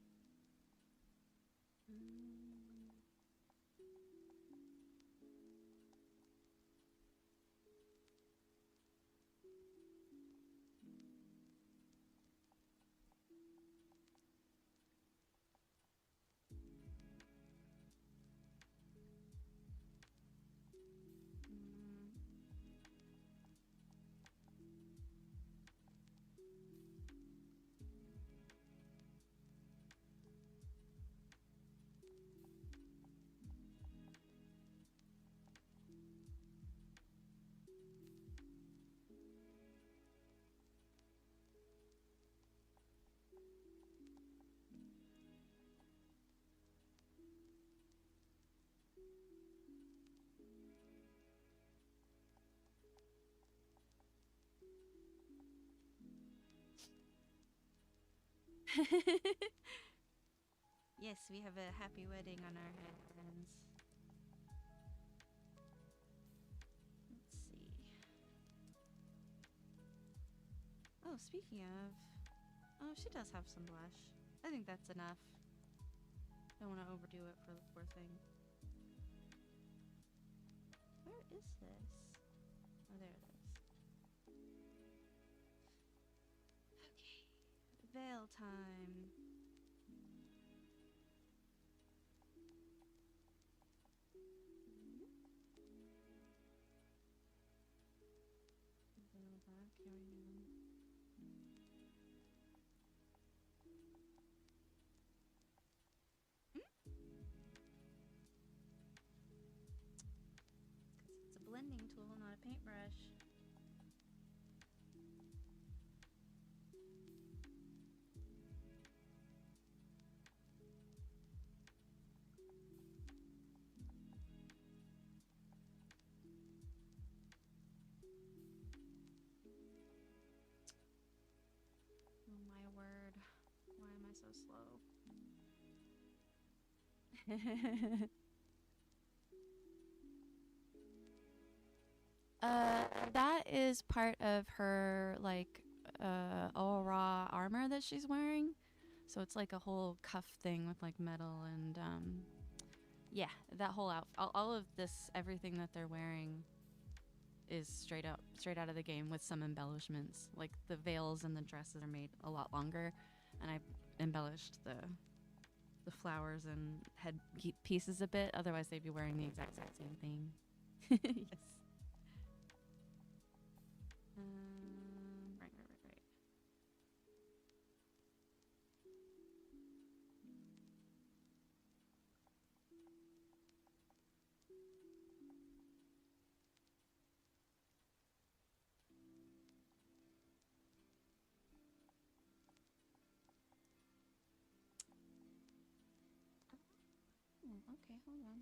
Yes, we have a happy wedding on our hands. Let's see. Oh, speaking of... Oh, she does have some blush. I think that's enough. Don't want to overdo it for the poor thing. Where is this? Oh, there it is. Okay. Veil time. Veil back. Here we go. It's a blending tool, not a paintbrush. Oh my word. Why am I so slow? That is part of her, like, all raw armor that she's wearing. So it's like a whole cuff thing with like metal and, yeah, that whole outfit. All of this, everything that they're wearing is straight out of the game with some embellishments. Like the veils and the dresses are made a lot longer, and I embellished the flowers and head pieces a bit. Otherwise, they'd be wearing the exact same thing. Yes. Right. Oh, okay, hold on.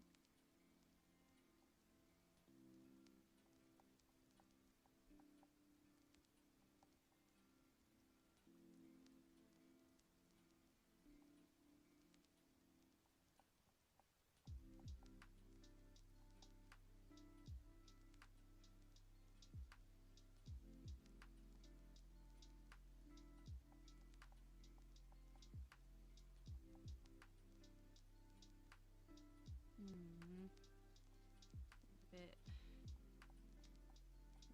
A bit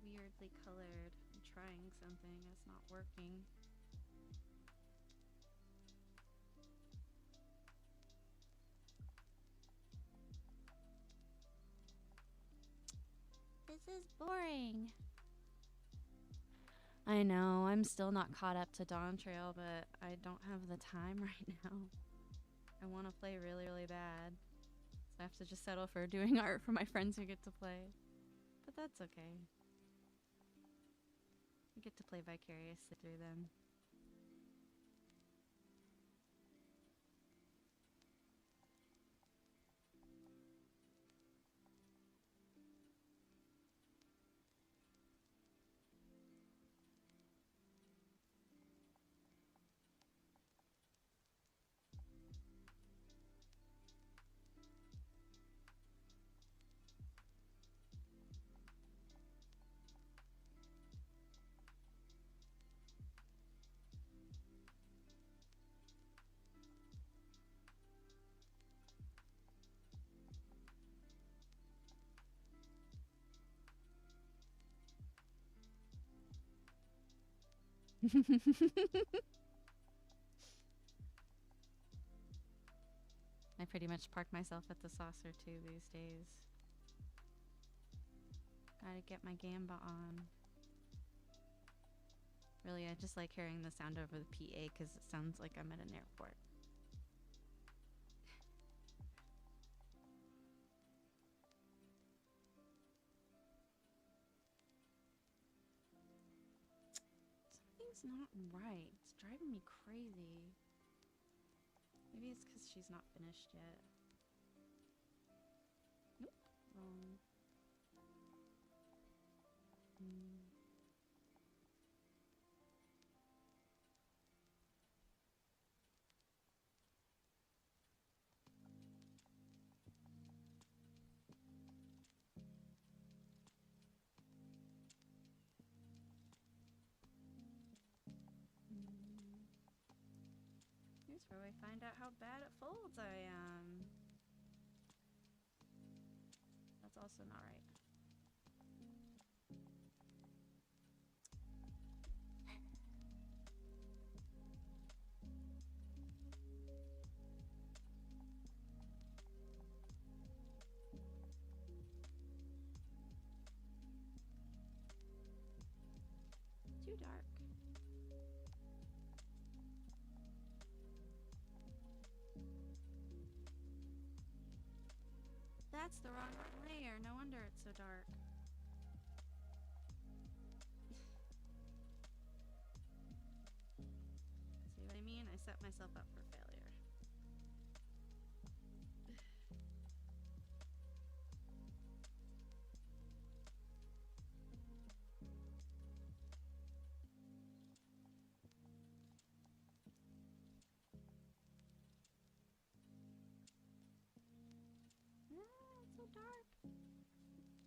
weirdly colored. I'm trying something, it's not working. This is boring. I know, I'm still not caught up to Dawn Trail, but I don't have the time right now. I want to play really bad. So I have to just settle for doing art for my friends who get to play. But that's okay. We get to play vicariously through them. I pretty much park myself at the saucer too these days. Gotta get my gamba on. Really, I just like hearing the sound over the PA because it sounds like I'm at an airport. Something's not right. It's driving me crazy. Maybe it's because she's not finished yet. Nope. Wrong. That's where we find out how bad at folds I am. That's also not right. Too dark. That's the wrong layer. No wonder it's so dark. See what I mean? I set myself up for failure. It's so dark.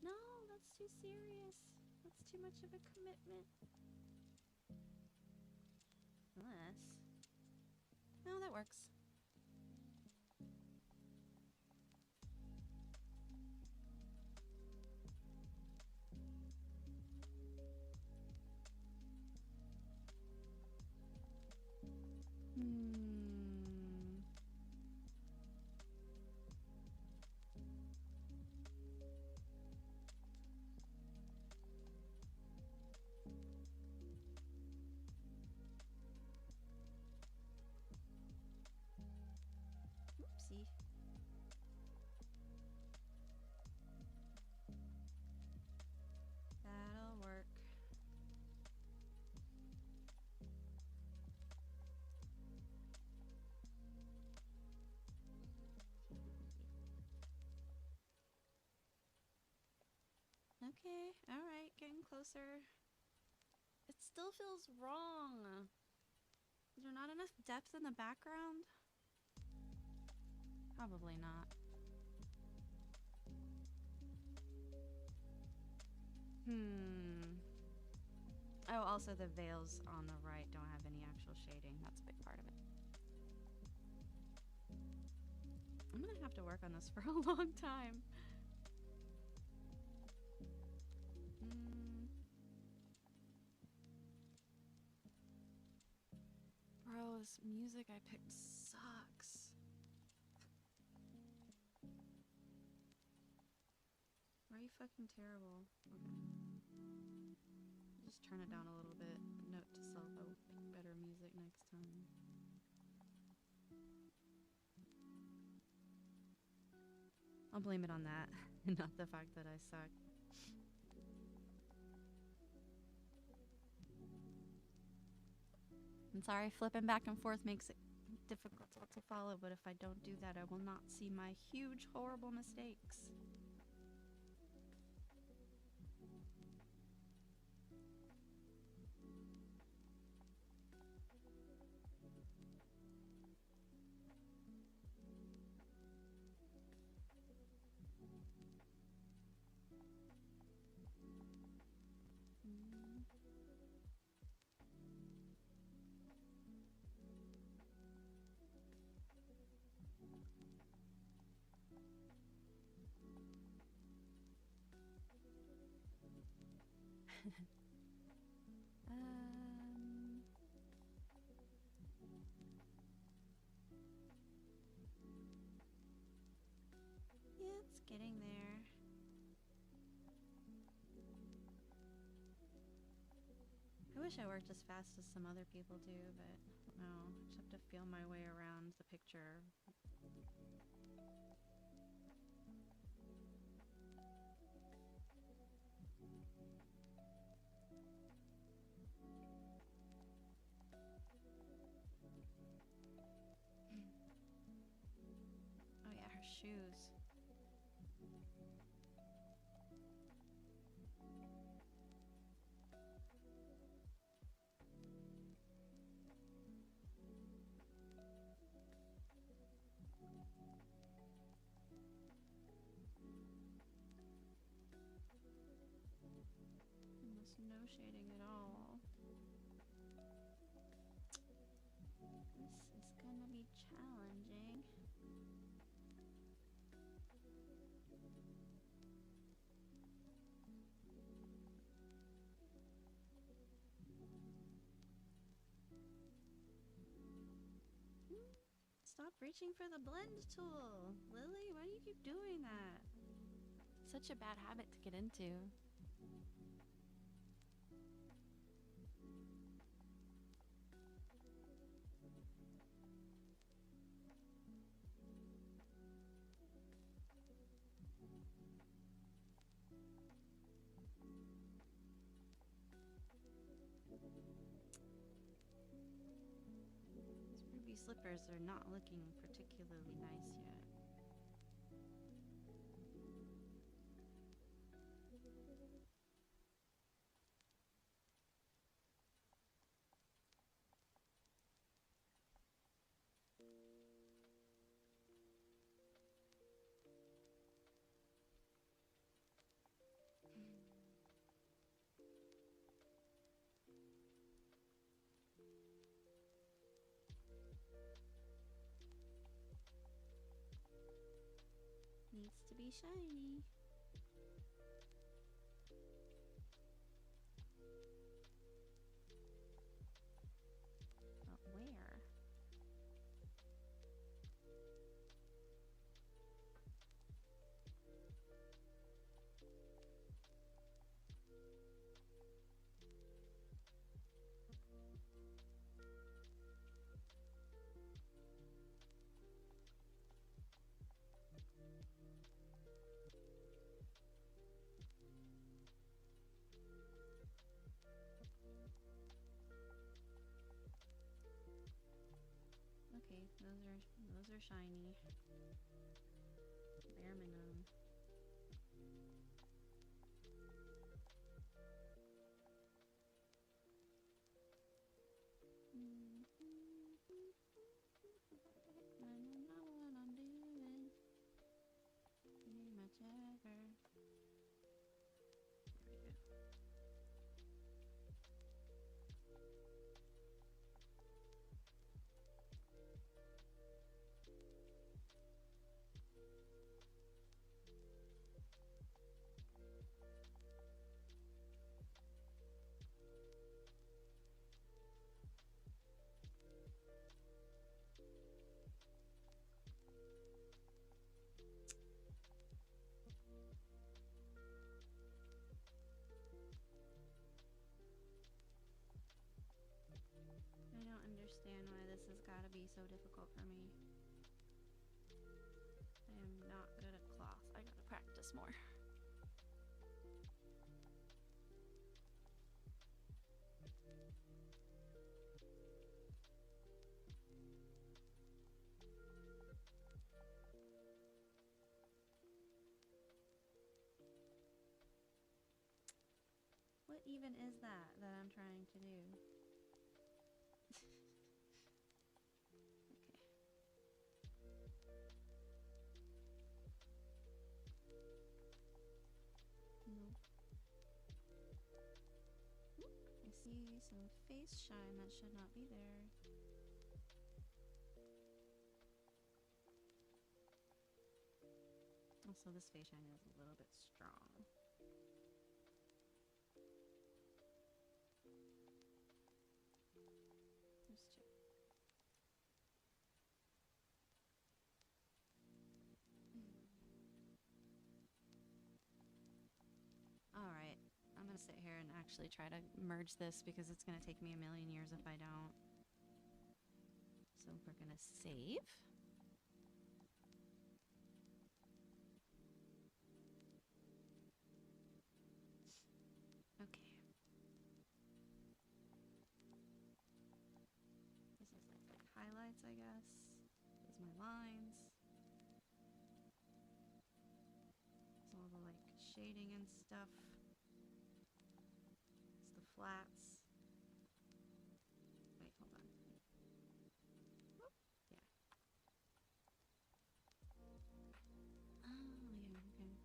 No, that's too serious. That's too much of a commitment. Unless... No, that works. Oopsie. That'll work. Okay, alright, getting closer. It still feels wrong. Is there not enough depth in the background? Probably not. Oh, also the veils on the right don't have any actual shading. That's a big part of it. I'm gonna have to work on this for a long time. Bro, this music I picked sucks. Why are you fucking terrible? Okay. Just turn it down a little bit. Note to self, I'll pick better music next time. I'll blame it on that, and not the fact that I suck. I'm sorry, flipping back and forth makes it difficult to follow, but if I don't do that, I will not see my huge, horrible mistakes. Yeah, it's getting there. I wish I worked as fast as some other people do, but no, I just have to feel my way around the picture. Oh yeah, her shoes. Almost no shading at all. This is gonna be Stop reaching for the blend tool. Lily, why do you keep doing that? Such a bad habit to get into. These ruby slippers are not looking particularly nice yet. Needs to be shiny. But where? Okay, those are shiny. Bare minimum. I don't know what I'm doing. Pretty much ever. There we go. I don't understand why this has got to be so difficult for me. I am not good at cloth. I gotta practice more. What even is that I'm trying to do? Okay. Nope. I see some face shine that should not be there. Also, this face shine is a little bit strong. Let's check. Alright, I'm gonna sit here and actually try to merge this because it's gonna take me a million years if I don't. So we're gonna save. Okay. This is like highlights, I guess. These are my lines. It's all the like shading and stuff. It's the flats. Wait, hold on. Whoop. Yeah. Oh, yeah, okay.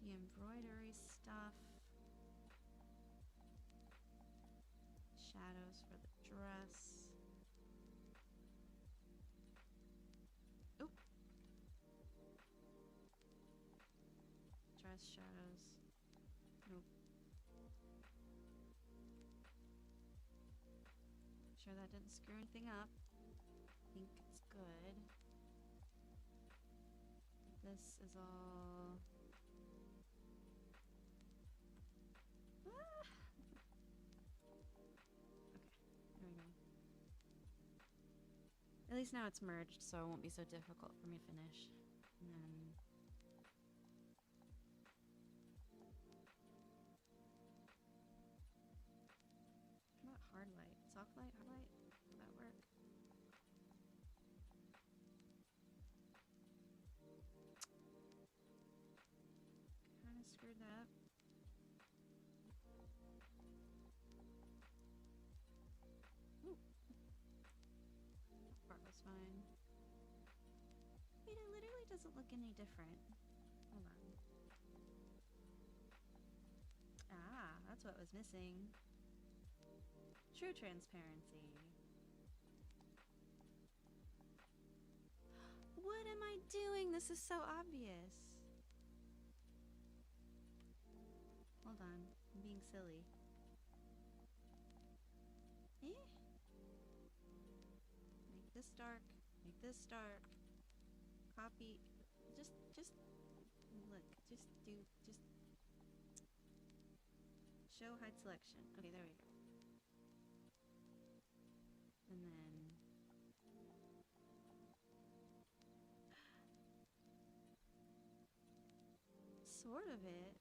The embroidery stuff. Shadows for the dress. Oop. Dress shadows. Nope. Sure that didn't screw anything up. think it's good. This is all... Ah! Okay, there we go. At least now it's merged, so it won't be so difficult for me to finish. And then... What about hard light? Soft light? Hard light? Will that work? Kinda screwed that up. Ooh. That part was fine. Wait, it literally doesn't look any different. Hold on. Ah, that's what was missing. True transparency. What am I doing? This is so obvious. Hold on, I'm being silly. Eh? Make this dark, make this dark. Copy, just, look, just show hide selection. Okay, there we go. And then sort of it.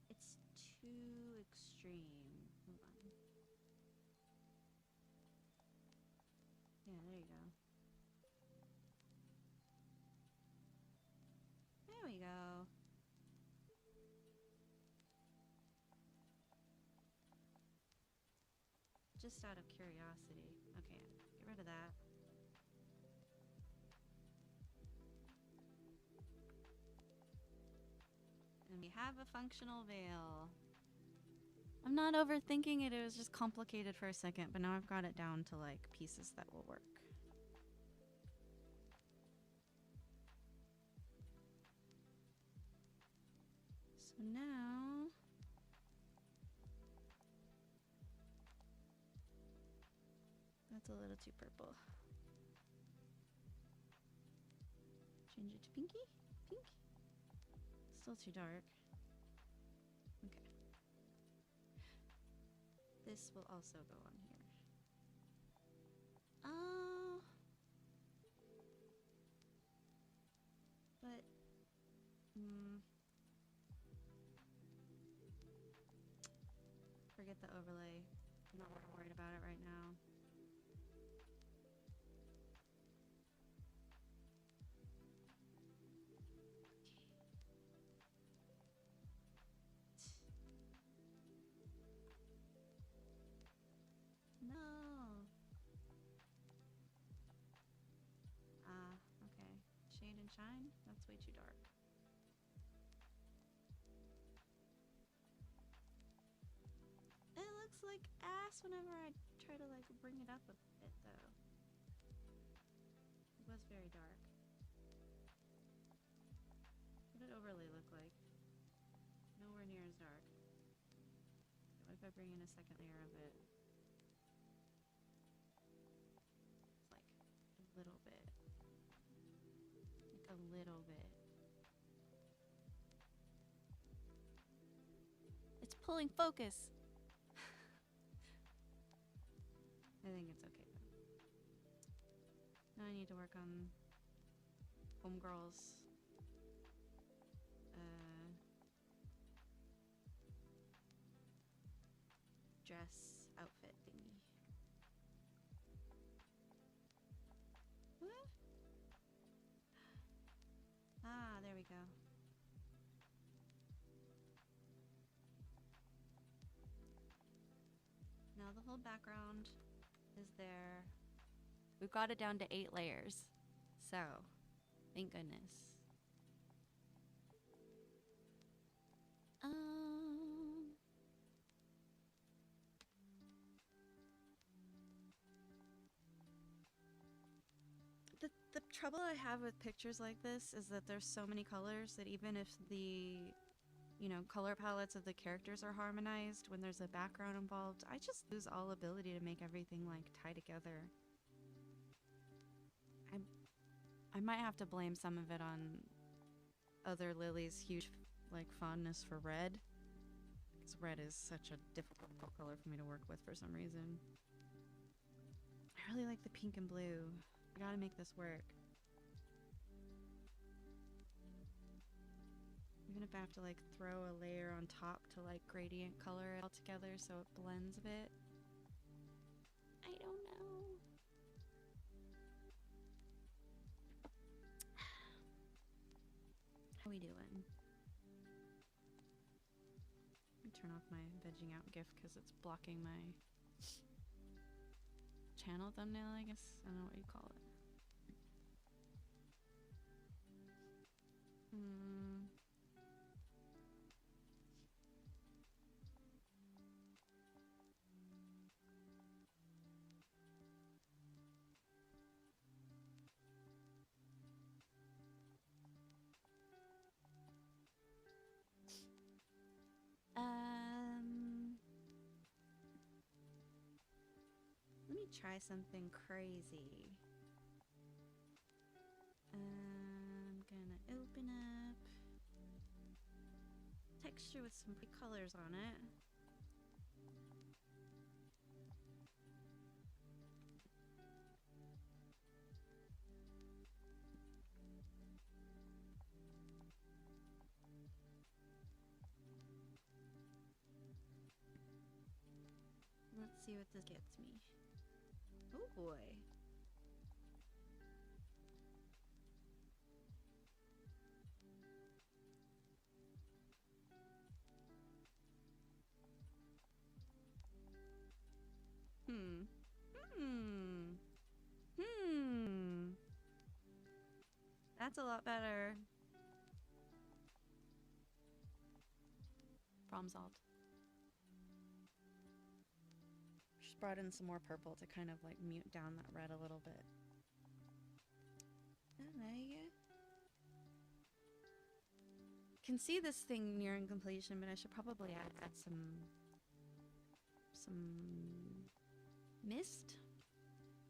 It's too extreme. Hold on. Yeah, there you go. There we go. Just out of curiosity. Okay, get rid of that. And we have a functional veil. I'm not overthinking it, it was just complicated for a second, but now I've got it down to like pieces that will work. So now... That's a little too purple. Change it to pinky? Pink? Still too dark. Okay. This will also go on here. But... Forget the overlay. I'm not worried about it right now. No. Okay. Shade and shine? That's way too dark. It looks like ass whenever I try to like bring it up a bit though. It was very dark. What did overlay look like? Nowhere near as dark. What if I bring in a second layer of it? It's like a little bit. Like a little bit. It's pulling focus! I think it's okay though. Now I need to work on homegirl's dress outfit thingy. What? Ah, there we go. Now the whole background is there. We've got it down to 8 layers. So, thank goodness. trouble I have with pictures like this is that there's so many colors that even if the, you know, color palettes of the characters are harmonized, when there's a background involved, I just lose all ability to make everything, like, tie together. I might have to blame some of it on other Lily's huge, like, fondness for red. Because red is such a difficult color for me to work with for some reason. I really like the pink and blue. I gotta make this work. Even if I have to, like, throw a layer on top to, like, gradient color it all together so it blends a bit. I don't know. How we doing? Let me turn off my vegging out GIF because it's blocking my channel thumbnail, I guess. I don't know what you call it. Let me try something crazy. I'm gonna open up texture with some pretty colors on it. Let's see what this gets me. Oh boy. That's a lot better. Problem solved. Just brought in some more purple to kind of like mute down that red a little bit. Oh, there you go. Can see this thing nearing completion, but I should probably add some mist,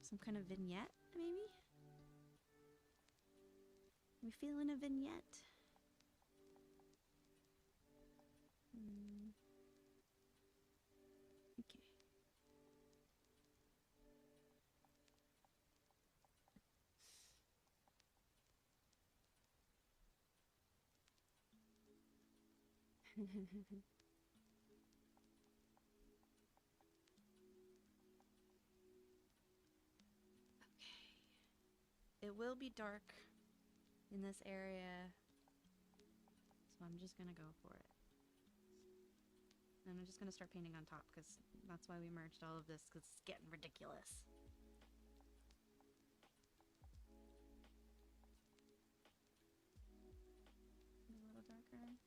some kind of vignette, maybe. We feeling a vignette? Okay. Okay. It will be dark in this area, so I'm just gonna go for it. And I'm just gonna start painting on top because that's why we merged all of this, because it's getting ridiculous. A little darker.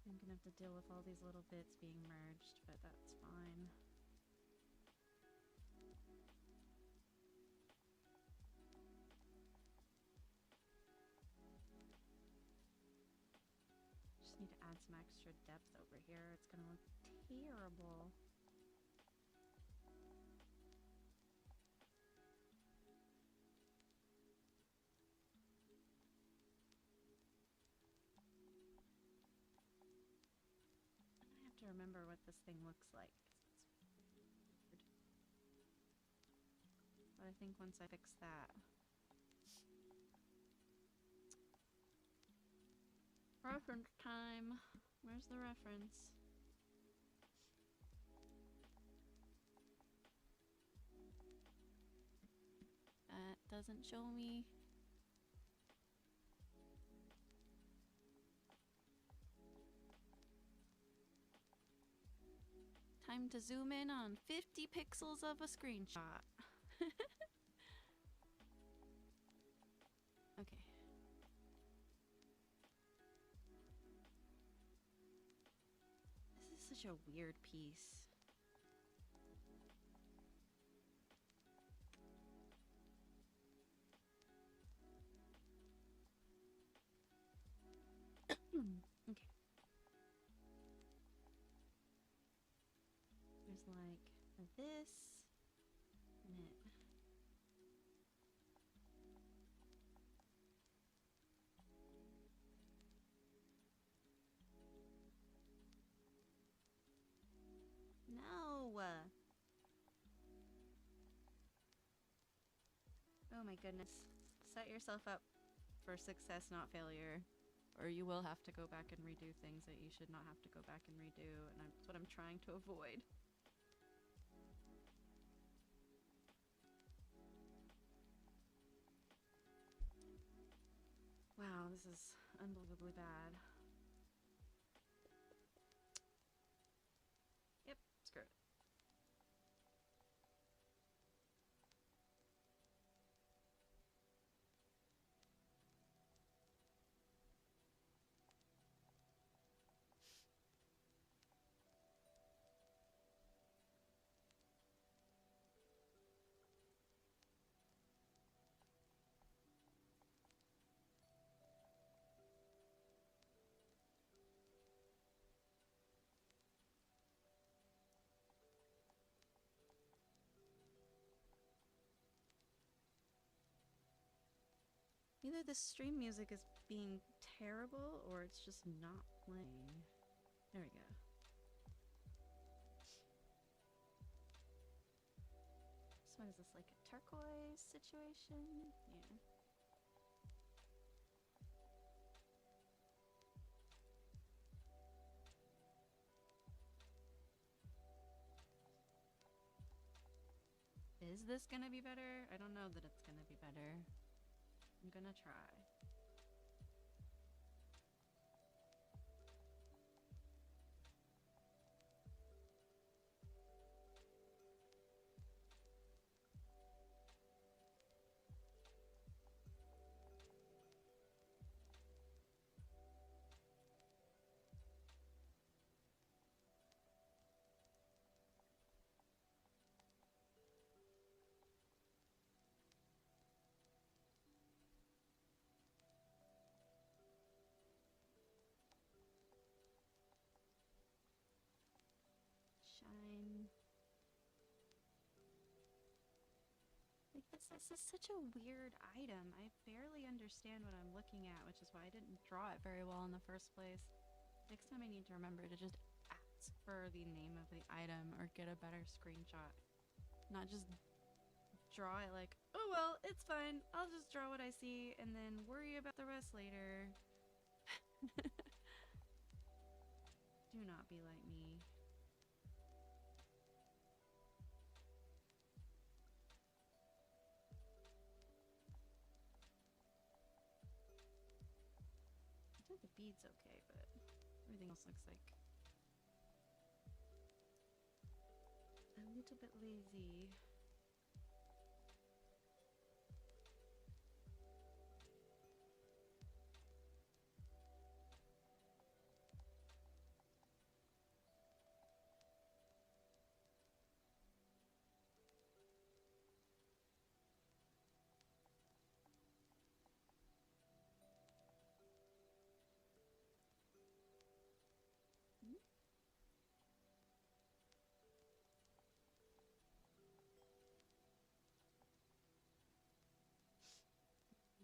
I'm gonna have to deal with all these little bits being merged, but that's fine. Just need to add some extra depth over here. It's gonna look terrible. To remember what this thing looks like. It's weird. But I think once I fix that. Reference time. Where's the reference? That doesn't show me. Time to zoom in on 50 pixels of a screenshot. Okay. Such a weird piece. Okay. There's like this and it. No. Oh my goodness. Set yourself up for success, not failure. Or you will have to go back and redo things that you should not have to go back and redo, and that's what I'm trying to avoid. Wow, this is unbelievably bad. Yep, screw it. Either the stream music is being terrible or it's just not playing. There we go. So what is this, like a turquoise situation? Yeah. Is this gonna be better? I don't know that it's gonna be better. I'm gonna try. Shine. Like this is such a weird item. I barely understand what I'm looking at, which is why I didn't draw it very well in the first place. Next time I need to remember to just ask for the name of the item or get a better screenshot. Not just draw it like, oh well, it's fine. I'll just draw what I see and then worry about the rest later. Do not be like me. I think the bead's okay, but everything else looks like a little bit lazy.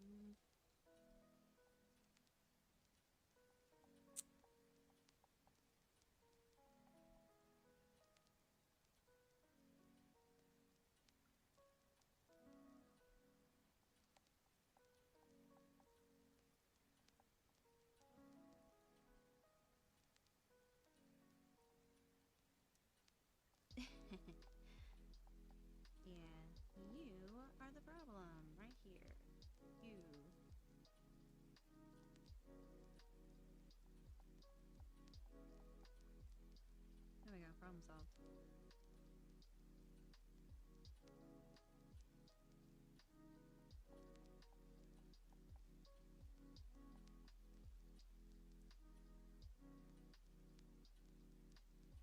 Mm. Yeah, you are the problem right here. You. There we go, problem solved.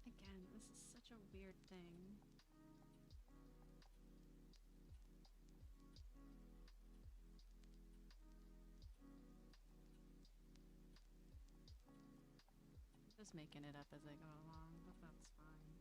I a weird thing. Just making it up as I go along, but that's fine.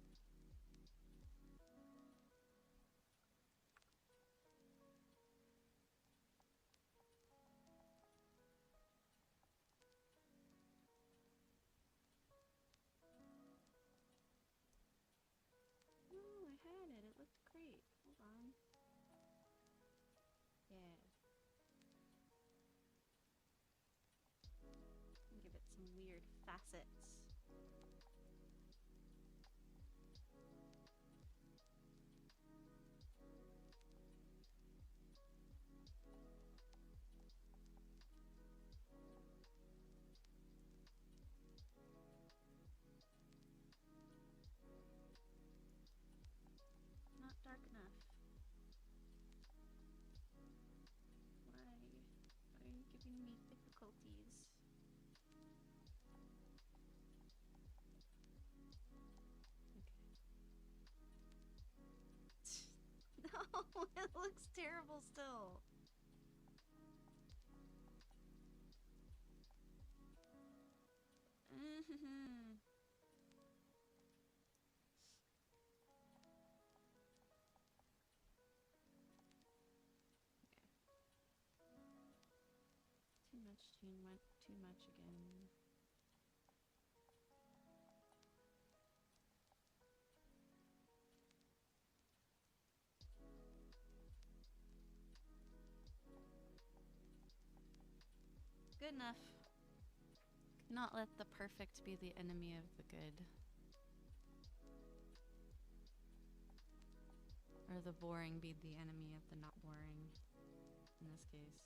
No, I had it. It looked great. Hold on. Yeah. Give it some weird facets. Not dark enough. Why? Why are you giving me difficulties? Okay. No, it looks terrible still. Too much went too much again. Good enough. Not let the perfect be the enemy of the good. Or the boring be the enemy of the not boring, in this case.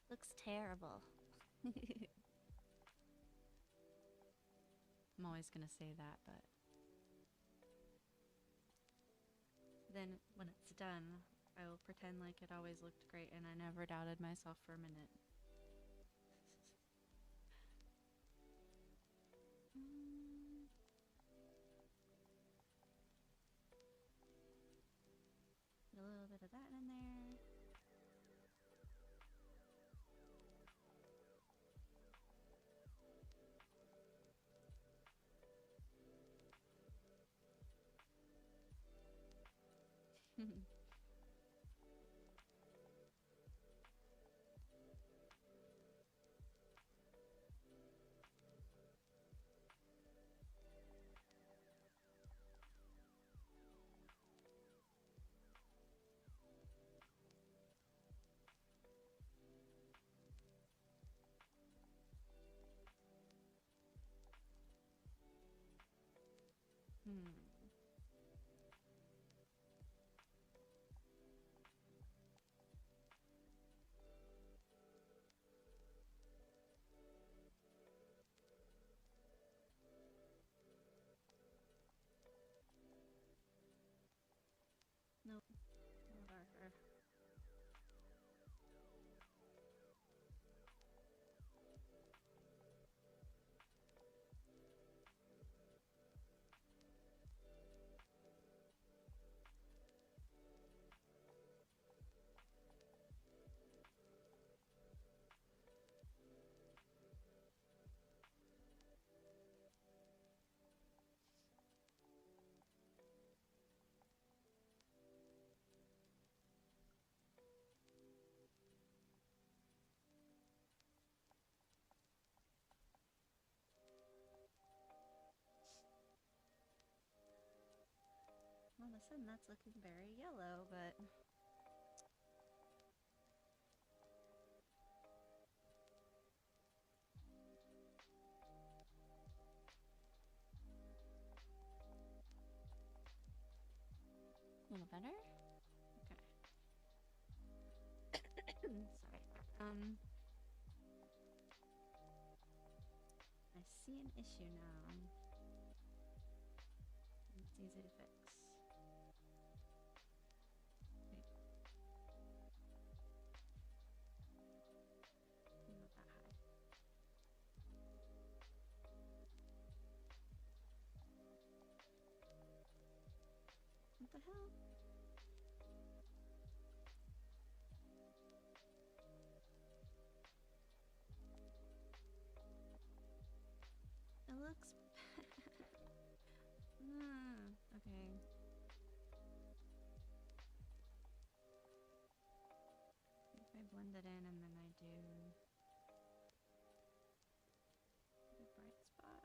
Looks terrible. I'm always gonna say that, but then when it's done, I will pretend like it always looked great and I never doubted myself for a minute. Put a little bit of that in there. Nope. A little darker. of a sudden that's looking very yellow, but... A little better? Okay. Sorry. I see an issue now. It's easy to fix. Wait. Not that high. What the hell? It looks... okay. If I blend it in and then I do the bright spot.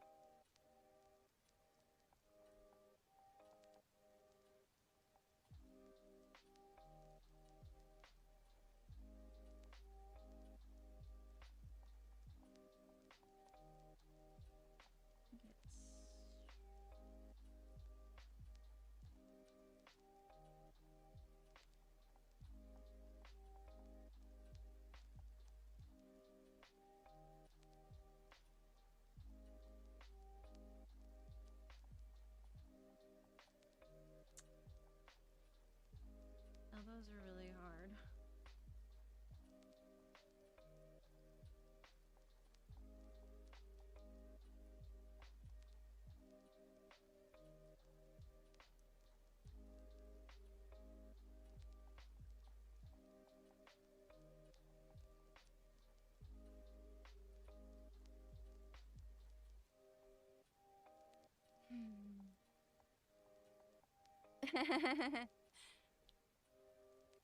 Oh, those are really hard.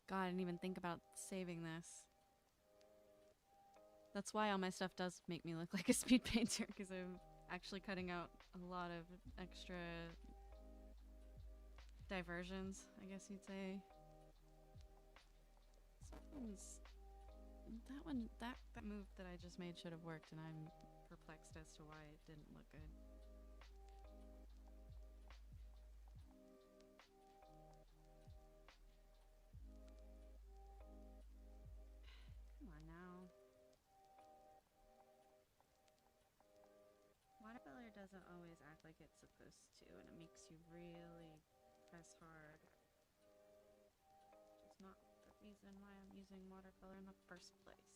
God, I didn't even think about saving this. That's why all my stuff does make me look like a speed painter, because I'm actually cutting out a lot of extra diversions, I guess you'd say. That move that I just made should have worked, and I'm perplexed as to why it didn't look good. Come on now. Watercolor doesn't always act like it's supposed to, and it makes you really press hard. It's not the reason why I'm using watercolor in the first place.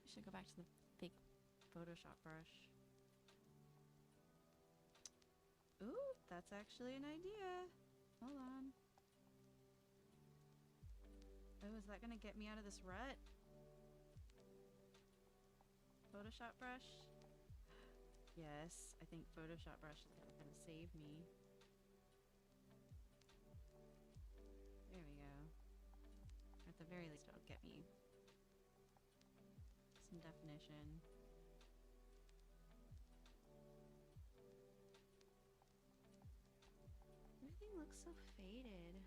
I should go back to the fake Photoshop brush. Ooh, that's actually an idea. Hold on. Oh, is that gonna get me out of this rut? Photoshop brush? Yes, I think Photoshop brush is gonna save me. There we go. At the very least, it'll get me some definition. Everything looks so faded.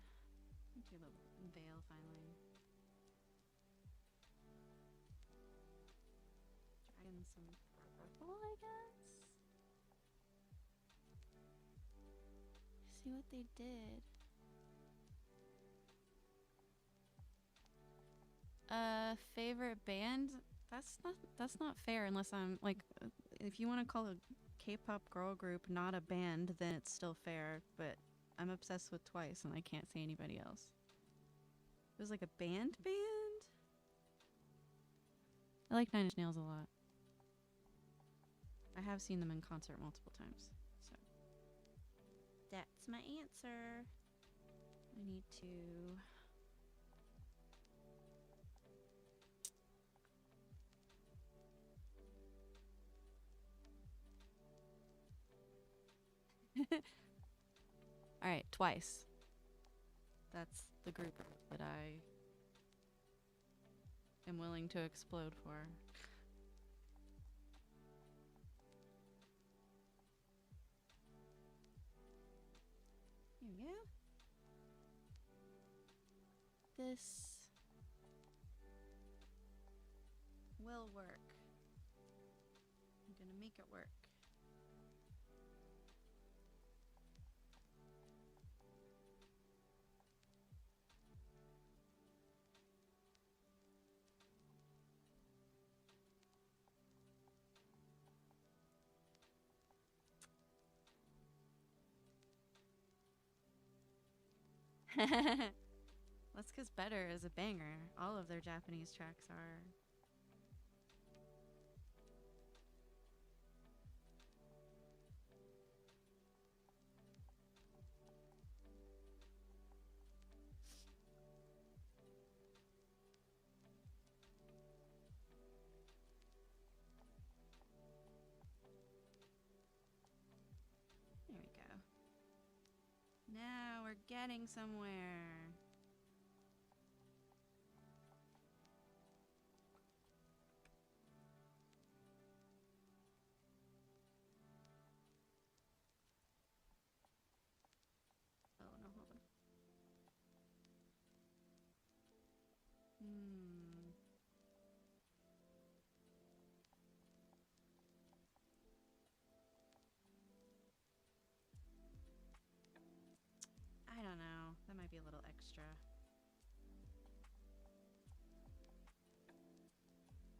Do the veil finally. Drag in some purple, I guess. See what they did. Favorite band? That's not fair unless I'm like, if you want to call a K-pop girl group not a band, then it's still fair, but I'm obsessed with Twice and I can't say anybody else. It was like a band? I like Nine Inch Nails a lot. I have seen them in concert multiple times, so. That's my answer. I need to... Alright, Twice. That's the group that I am willing to explode for. Here we go. this will work. I'm gonna make it work. Let's Kiss Better is a banger. All of their Japanese tracks are. There we go. Now we're getting somewhere. Oh no, hold on. I don't know. That might be a little extra.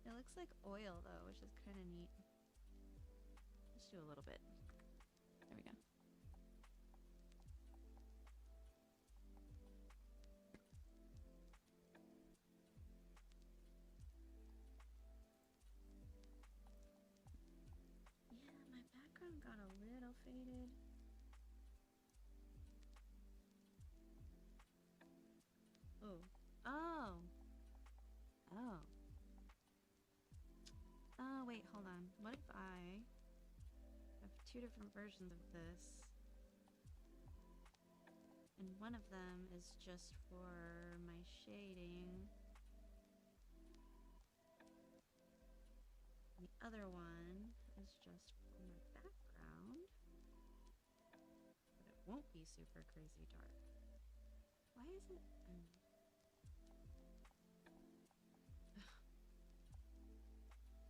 It looks like oil though, which is kind of neat. Let's do a little bit. There we go. Yeah, my background got a little faded. Oh. Oh. Oh. Oh, wait, hold on. What if I have two different versions of this? And one of them is just for my shading. The other one is just for my background. But it won't be super crazy dark. Why is it?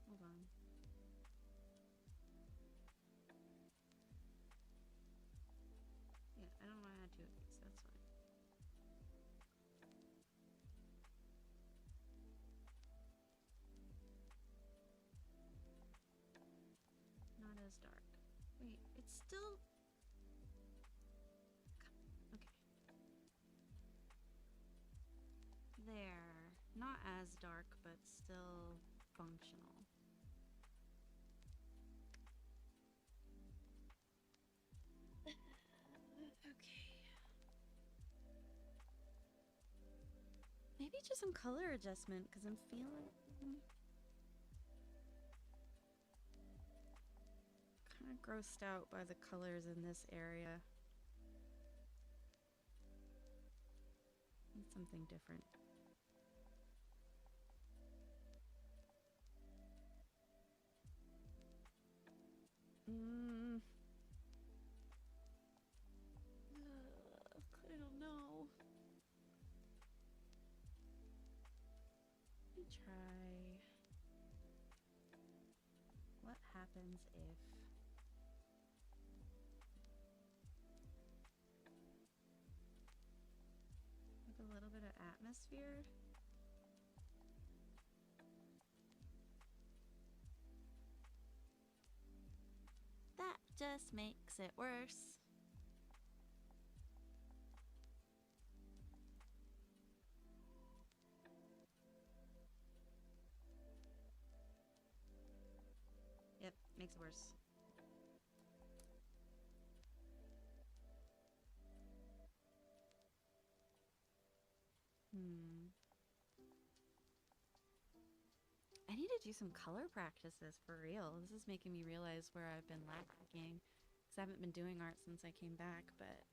Hold on. Yeah, I don't know why I had two of these. That's fine. Not as dark. Wait, it's still... Okay. There. Not as dark, but still functional. Okay. Maybe just some color adjustment, because I'm feeling... kind of grossed out by the colors in this area. Need something different. I don't know. Let me try. What happens if... with a little bit of atmosphere? That just makes it worse. Yep, makes it worse. I need to do some color practices for real. This is making me realize where I've been lacking, because I haven't been doing art since I came back, but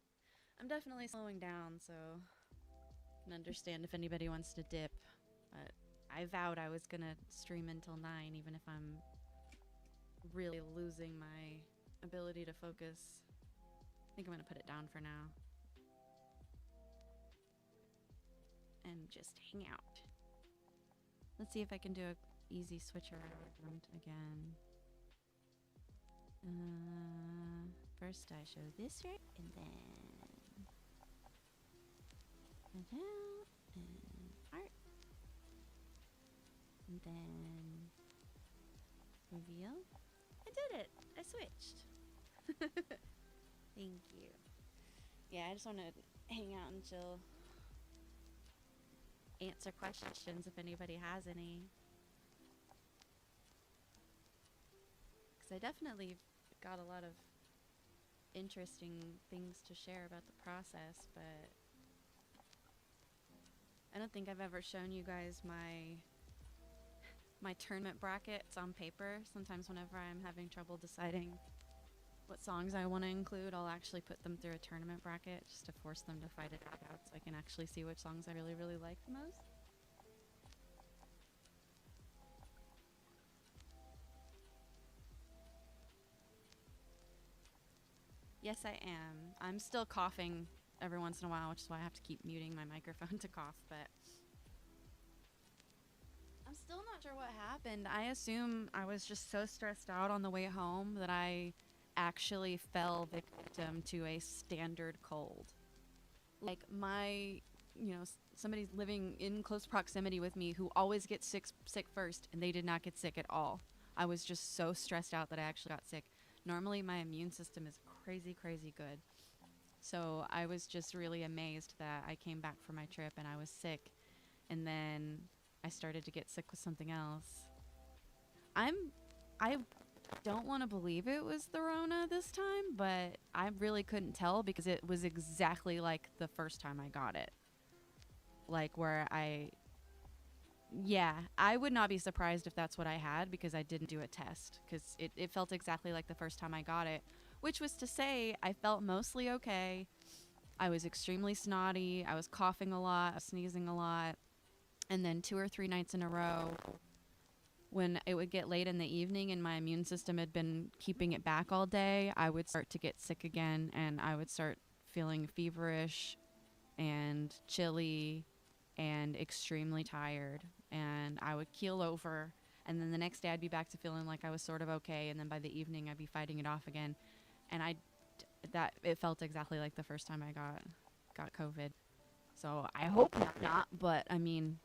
I'm definitely slowing down, so I can understand if anybody wants to dip. But I vowed I was gonna stream until 9, even if I'm really losing my ability to focus. I think I'm gonna put it down for now. and just hang out. Let's see if I can do a easy switch around again. First I show this right, and then and out, and art, and then reveal. I did it! I switched! Thank you. Yeah, I just want to hang out and chill. Answer questions if anybody has any. Because I definitely got a lot of interesting things to share about the process, but I don't think I've ever shown you guys my tournament brackets on paper. Sometimes whenever I'm having trouble deciding what songs I want to include, I'll actually put them through a tournament bracket just to force them to fight it out so I can actually see which songs I really, really like the most. Yes, I am. I'm still coughing every once in a while, which is why I have to keep muting my microphone to cough, but I'm still not sure what happened. I assume I was just so stressed out on the way home that I actually fell victim to a standard cold. Like somebody's living in close proximity with me who always gets sick first, and they did not get sick at all. I was just so stressed out that I actually got sick. Normally my immune system is crazy, crazy good. So I was just really amazed that I came back from my trip and I was sick, and then I started to get sick with something else. I don't want to believe it was the Rona this time, but I really couldn't tell because it was exactly like the first time I got it. Like where I would not be surprised if that's what I had because I didn't do a test because it felt exactly like the first time I got it, which was to say I felt mostly okay. I was extremely snotty. I was coughing a lot, sneezing a lot. And then 2 or 3 nights in a row, when it would get late in the evening and my immune system had been keeping it back all day, I would start to get sick again, and I would start feeling feverish and chilly and extremely tired, and I would keel over, and then the next day I'd be back to feeling like I was sort of okay, and then by the evening I'd be fighting it off again, and it felt exactly like the first time I got COVID. So I hope not, but I mean,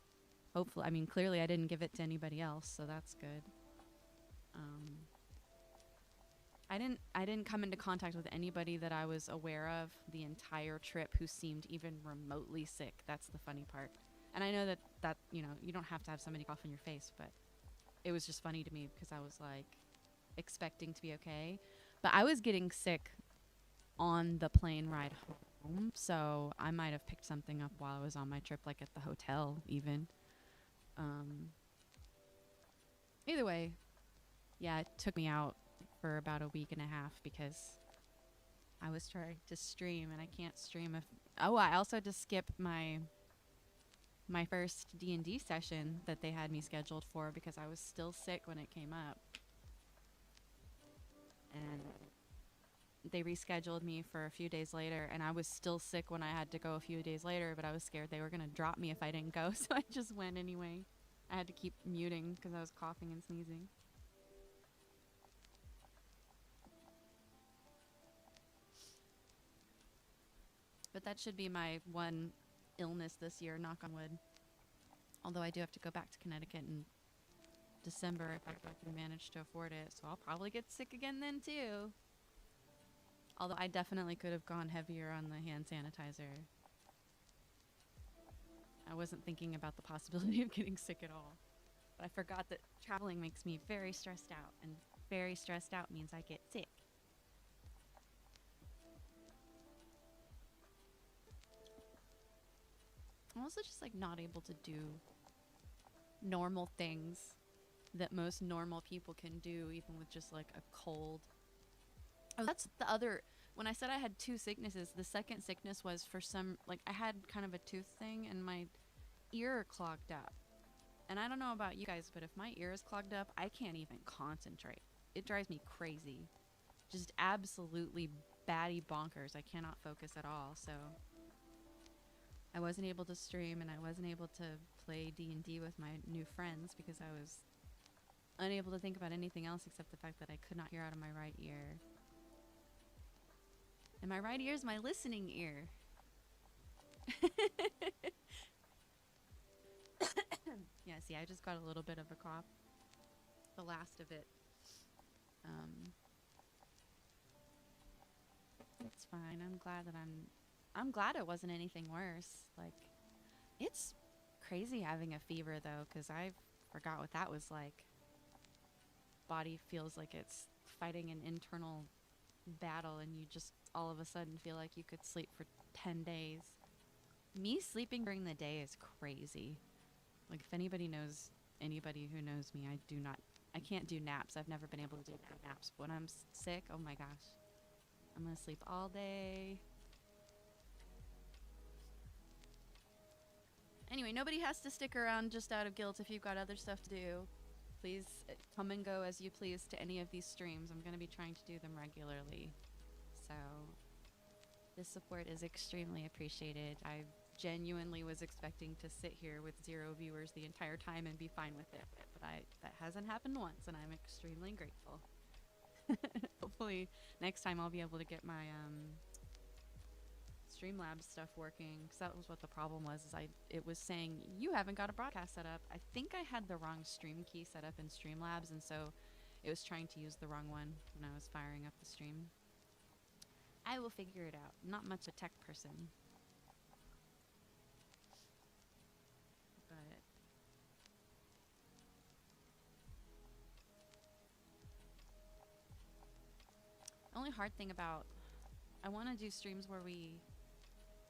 hopefully, I mean, clearly I didn't give it to anybody else, so that's good. I didn't come into contact with anybody that I was aware of the entire trip who seemed even remotely sick. That's the funny part. And I know that you don't have to have somebody cough in your face, but it was just funny to me because I was like expecting to be okay. But I was getting sick on the plane ride home, so I might have picked something up while I was on my trip, like at the hotel even. Either way, yeah, it took me out for about a week and a half because I was trying to stream and I can't stream if... Oh, I also had to skip my first D&D session that they had me scheduled for because I was still sick when it came up. And they rescheduled me for a few days later, and I was still sick when I had to go a few days later, but I was scared they were going to drop me if I didn't go, so I just went anyway. I had to keep muting because I was coughing and sneezing. But that should be my one illness this year, knock on wood. Although I do have to go back to Connecticut in December if I can manage to afford it, so I'll probably get sick again then too. Although I definitely could have gone heavier on the hand sanitizer. I wasn't thinking about the possibility of getting sick at all. But I forgot that traveling makes me very stressed out, and very stressed out means I get sick. I'm also just like not able to do normal things that most normal people can do, even with just like a cold. Oh, that's the other... When I said I had 2 sicknesses, the second sickness was for some... Like, I had kind of a tooth thing, and my ear clogged up. And I don't know about you guys, but if my ear is clogged up, I can't even concentrate. It drives me crazy. Just absolutely batty bonkers. I cannot focus at all, so... I wasn't able to stream and I wasn't able to play D&D with my new friends because I was unable to think about anything else except the fact that I could not hear out of my right ear. And my right ear is my listening ear. Yeah, see, I just got a little bit of a cough. The last of it. It's fine. I'm glad it wasn't anything worse. Like, it's crazy having a fever though, because I forgot what that was like. Body feels like it's fighting an internal battle, and you just all of a sudden feel like you could sleep for 10 days. Me sleeping during the day is crazy. Like, if anybody knows anybody who knows me, I can't do naps. I've never been able to do naps. But when I'm sick, oh my gosh. I'm gonna sleep all day. Anyway, nobody has to stick around just out of guilt if you've got other stuff to do. Please come and go as you please to any of these streams. I'm gonna be trying to do them regularly. So, this support is extremely appreciated. I genuinely was expecting to sit here with 0 viewers the entire time and be fine with it, but that hasn't happened once, and I'm extremely grateful. Hopefully next time I'll be able to get my StreamLabs stuff working, because that was what the problem was. It was saying you haven't got a broadcast set up. I think I had the wrong stream key set up in StreamLabs, and so it was trying to use the wrong one when I was firing up the stream. I will figure it out. Not much a tech person. But the only hard thing about, I want to do streams where we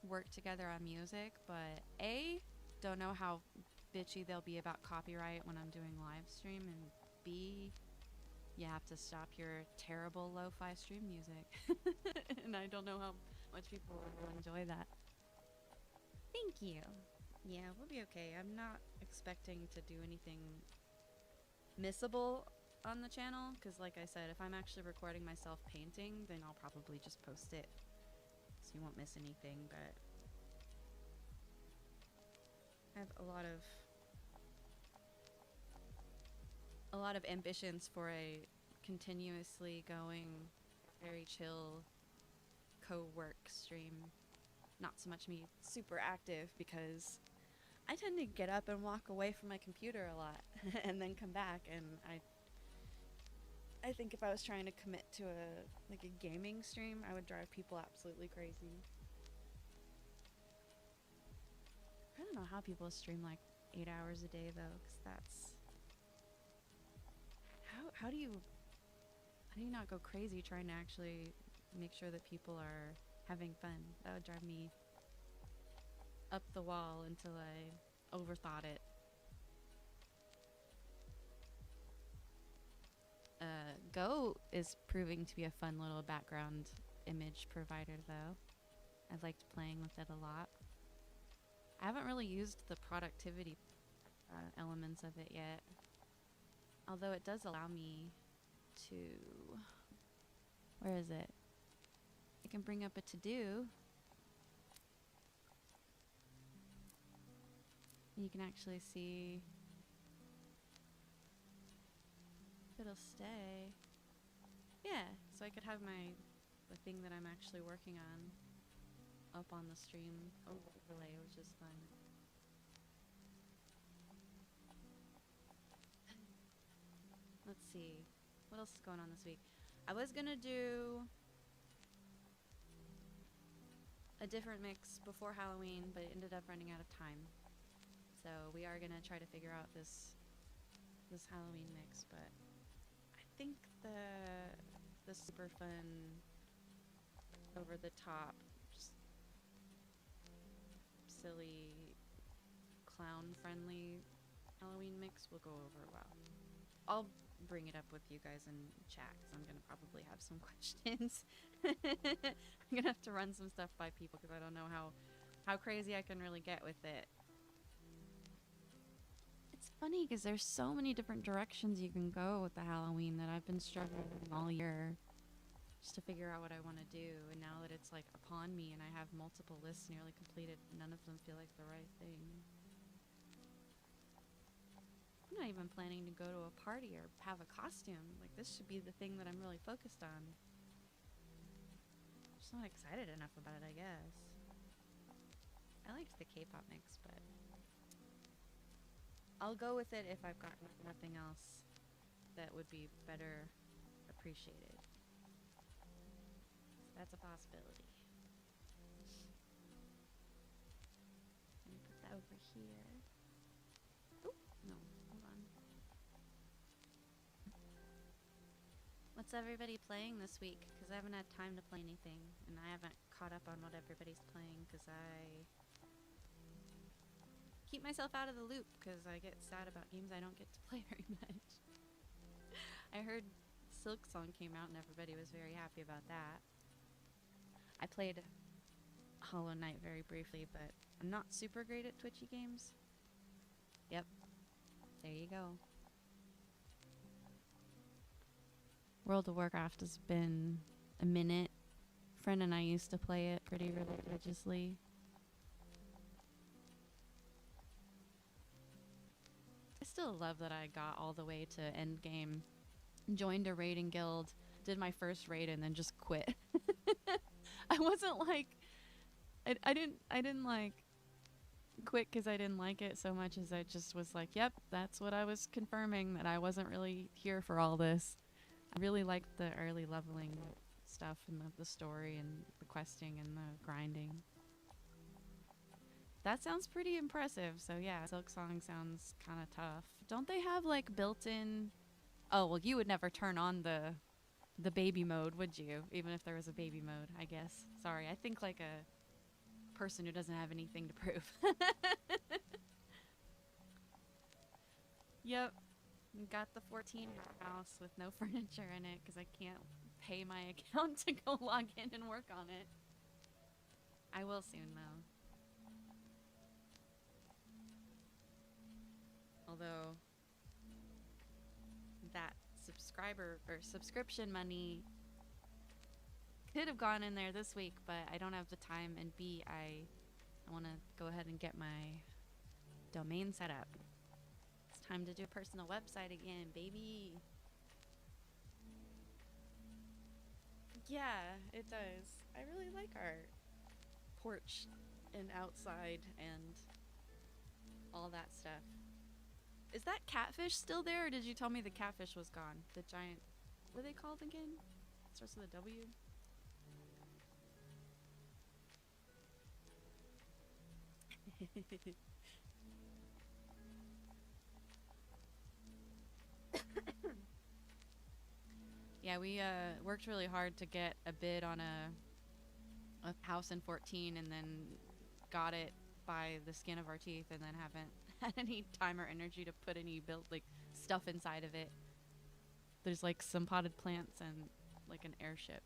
work together on music, but A, don't know how bitchy they'll be about copyright when I'm doing live stream, and B, you have to stop your terrible lo-fi stream music. And I don't know how much people will enjoy that. Thank you. Yeah, we'll be okay. I'm not expecting to do anything missable on the channel, because like I said, if I'm actually recording myself painting, then I'll probably just post it, so you won't miss anything. But I have a lot of ambitions for a continuously going, very chill co-work stream. Not so much me super active, because I tend to get up and walk away from my computer a lot and then come back, and I think if I was trying to commit to a gaming stream, I would drive people absolutely crazy. I don't know how people stream like 8 hours a day though, because that's how do you not go crazy trying to actually make sure that people are having fun? That would drive me up the wall until I overthought it. Go is proving to be a fun little background image provider though. I've liked playing with it a lot. I haven't really used the productivity elements of it yet, although it does allow me to, where is it? I can bring up a to-do. You can actually see if it'll stay. Yeah, so I could have the thing that I'm actually working on up on the stream overlay, which is fun. Let's see, what else is going on this week? I was gonna do a different mix before Halloween, but it ended up running out of time. So we are gonna try to figure out this Halloween mix, but I think the super fun, over the top, just silly, clown friendly Halloween mix will go over well. I'll bring it up with you guys in chat, because I'm gonna probably have some questions. I'm gonna have to run some stuff by people, because I don't know how crazy I can really get with it. It's funny because there's so many different directions you can go with the Halloween that I've been struggling all year. just to figure out what I want to do. And now that it's like upon me and I have multiple lists nearly completed, none of them feel like the right thing. I'm not even planning to go to a party or have a costume. Like, this should be the thing that I'm really focused on. Just not excited enough about it, I guess. I liked the K-pop mix, but I'll go with it if I've got nothing else that would be better appreciated. So that's a possibility. Let me put that over here. Oh, no, hold on. What's everybody playing this week? Because I haven't had time to play anything, and I haven't caught up on what everybody's playing because I keep myself out of the loop because I get sad about games I don't get to play very much. I heard Silksong came out and everybody was very happy about that. I played Hollow Knight very briefly, but I'm not super great at twitchy games. Yep. There you go. World of Warcraft has been a minute. Friend and I used to play it pretty religiously. I still love that I got all the way to endgame, joined a raiding guild, did my first raid, and then just quit. I wasn't like, I didn't like quit because I didn't like it so much as I just was like, yep, that's what I was confirming, that I wasn't really here for all this. I really liked the early leveling stuff and the story and the questing and the grinding. That sounds pretty impressive. So yeah, Silksong sounds kind of tough. Don't they have like built-in? Oh well, you would never turn on the baby mode, would you? Even if there was a baby mode, I guess. Sorry, I think like a person who doesn't have anything to prove. Yep, got the 14 house with no furniture in it because I can't pay my account to go log in and work on it. I will soon though. Although that subscriber or subscription money could have gone in there this week, but I don't have the time, and B, I want to go ahead and get my domain set up. It's time to do a personal website again, baby. Yeah, it does. I really like our porch and outside and all that stuff. Is that catfish still there, or did you tell me the catfish was gone? The giant... What are they called again? Starts with a W? Yeah, we worked really hard to get a bid on a house in 14 and then got it by the skin of our teeth and then haven't had any time or energy to put any stuff inside of it. There's like some potted plants and like an airship.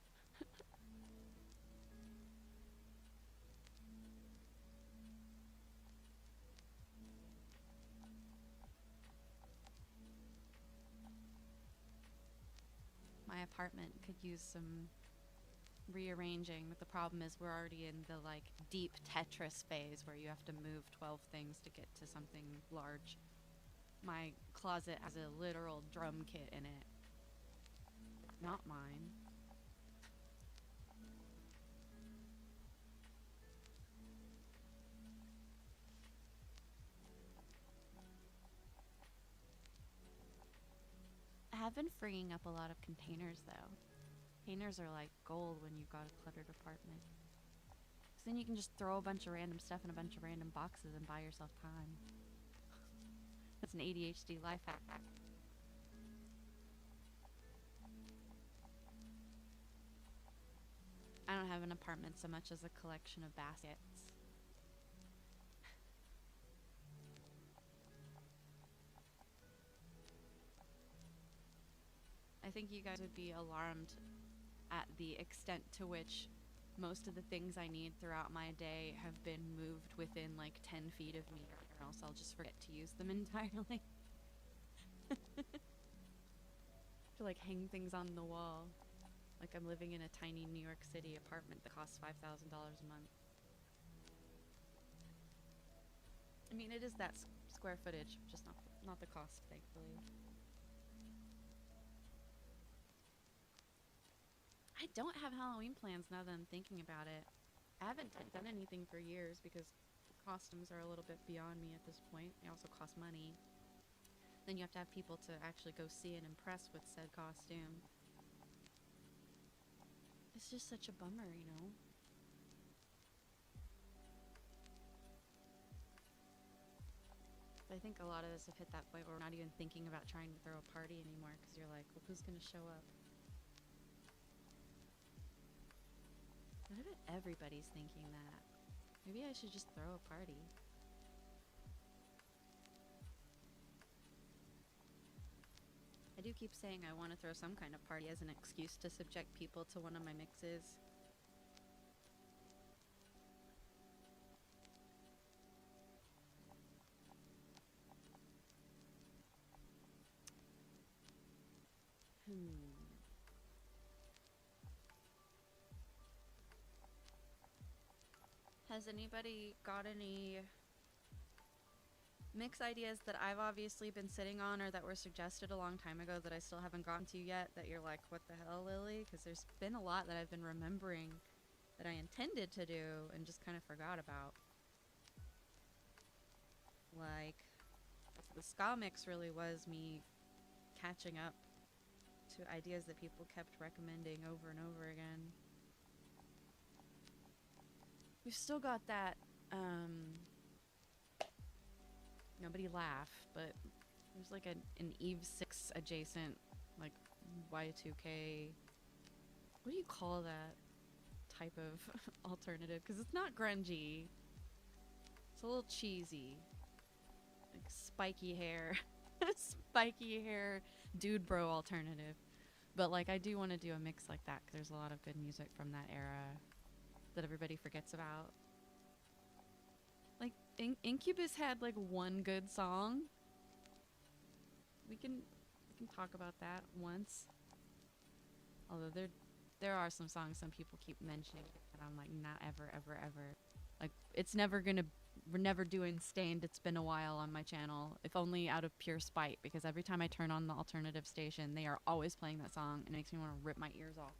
My apartment could use some rearranging, but the problem is we're already in the like deep Tetris phase where you have to move 12 things to get to something large. My closet has a literal drum kit in it. Not mine. I have been freeing up a lot of containers though. Containers are like gold when you've got a cluttered apartment. Because then you can just throw a bunch of random stuff in a bunch of random boxes and buy yourself time. That's an ADHD life hack. I don't have an apartment so much as a collection of baskets. I think you guys would be alarmed at the extent to which most of the things I need throughout my day have been moved within like 10 feet of me, or else I'll just forget to use them entirely. To like hang things on the wall. Like I'm living in a tiny New York City apartment that costs $5,000 a month. I mean, it is that square footage, just not the cost, thankfully. I don't have Halloween plans now that I'm thinking about it. I haven't done anything for years because costumes are a little bit beyond me at this point. They also cost money. Then you have to have people to actually go see and impress with said costume. It's just such a bummer, you know? But I think a lot of us have hit that point where we're not even thinking about trying to throw a party anymore because you're like, well, who's going to show up? What if everybody's thinking that? Maybe I should just throw a party. I do keep saying I want to throw some kind of party as an excuse to subject people to one of my mixes. Has anybody got any mix ideas that I've obviously been sitting on or that were suggested a long time ago that I still haven't gotten to yet that you're like, what the hell, Lily? Because there's been a lot that I've been remembering that I intended to do and just kind of forgot about. Like, the ska mix really was me catching up to ideas that people kept recommending over and over again. We've still got that, nobody laugh, but there's like an Eve 6 adjacent, like, Y2K, what do you call that type of alternative? Because it's not grungy. It's a little cheesy. Like, spiky hair. Spiky hair dude bro alternative. But, like, I do want to do a mix like that, because there's a lot of good music from that era that everybody forgets about. Like, Incubus had, like, one good song. We can talk about that once. Although there are some songs some people keep mentioning and I'm like, not ever, ever, ever. Like, it's never gonna, we're never doing Stained, It's Been a While on my channel, if only out of pure spite, because every time I turn on the alternative station, they are always playing that song and it makes me want to rip my ears off.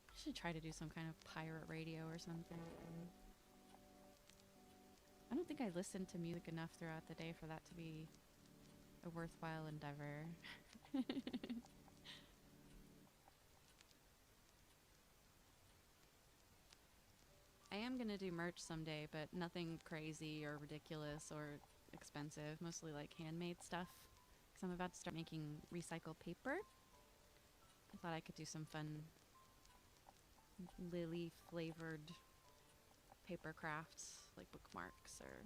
I should try to do some kind of pirate radio or something. I don't think I listen to music enough throughout the day for that to be a worthwhile endeavor. I am gonna do merch someday, but nothing crazy or ridiculous or expensive. Mostly like handmade stuff. Because I'm about to start making recycled paper. I thought I could do some fun Lili flavored paper crafts, like bookmarks or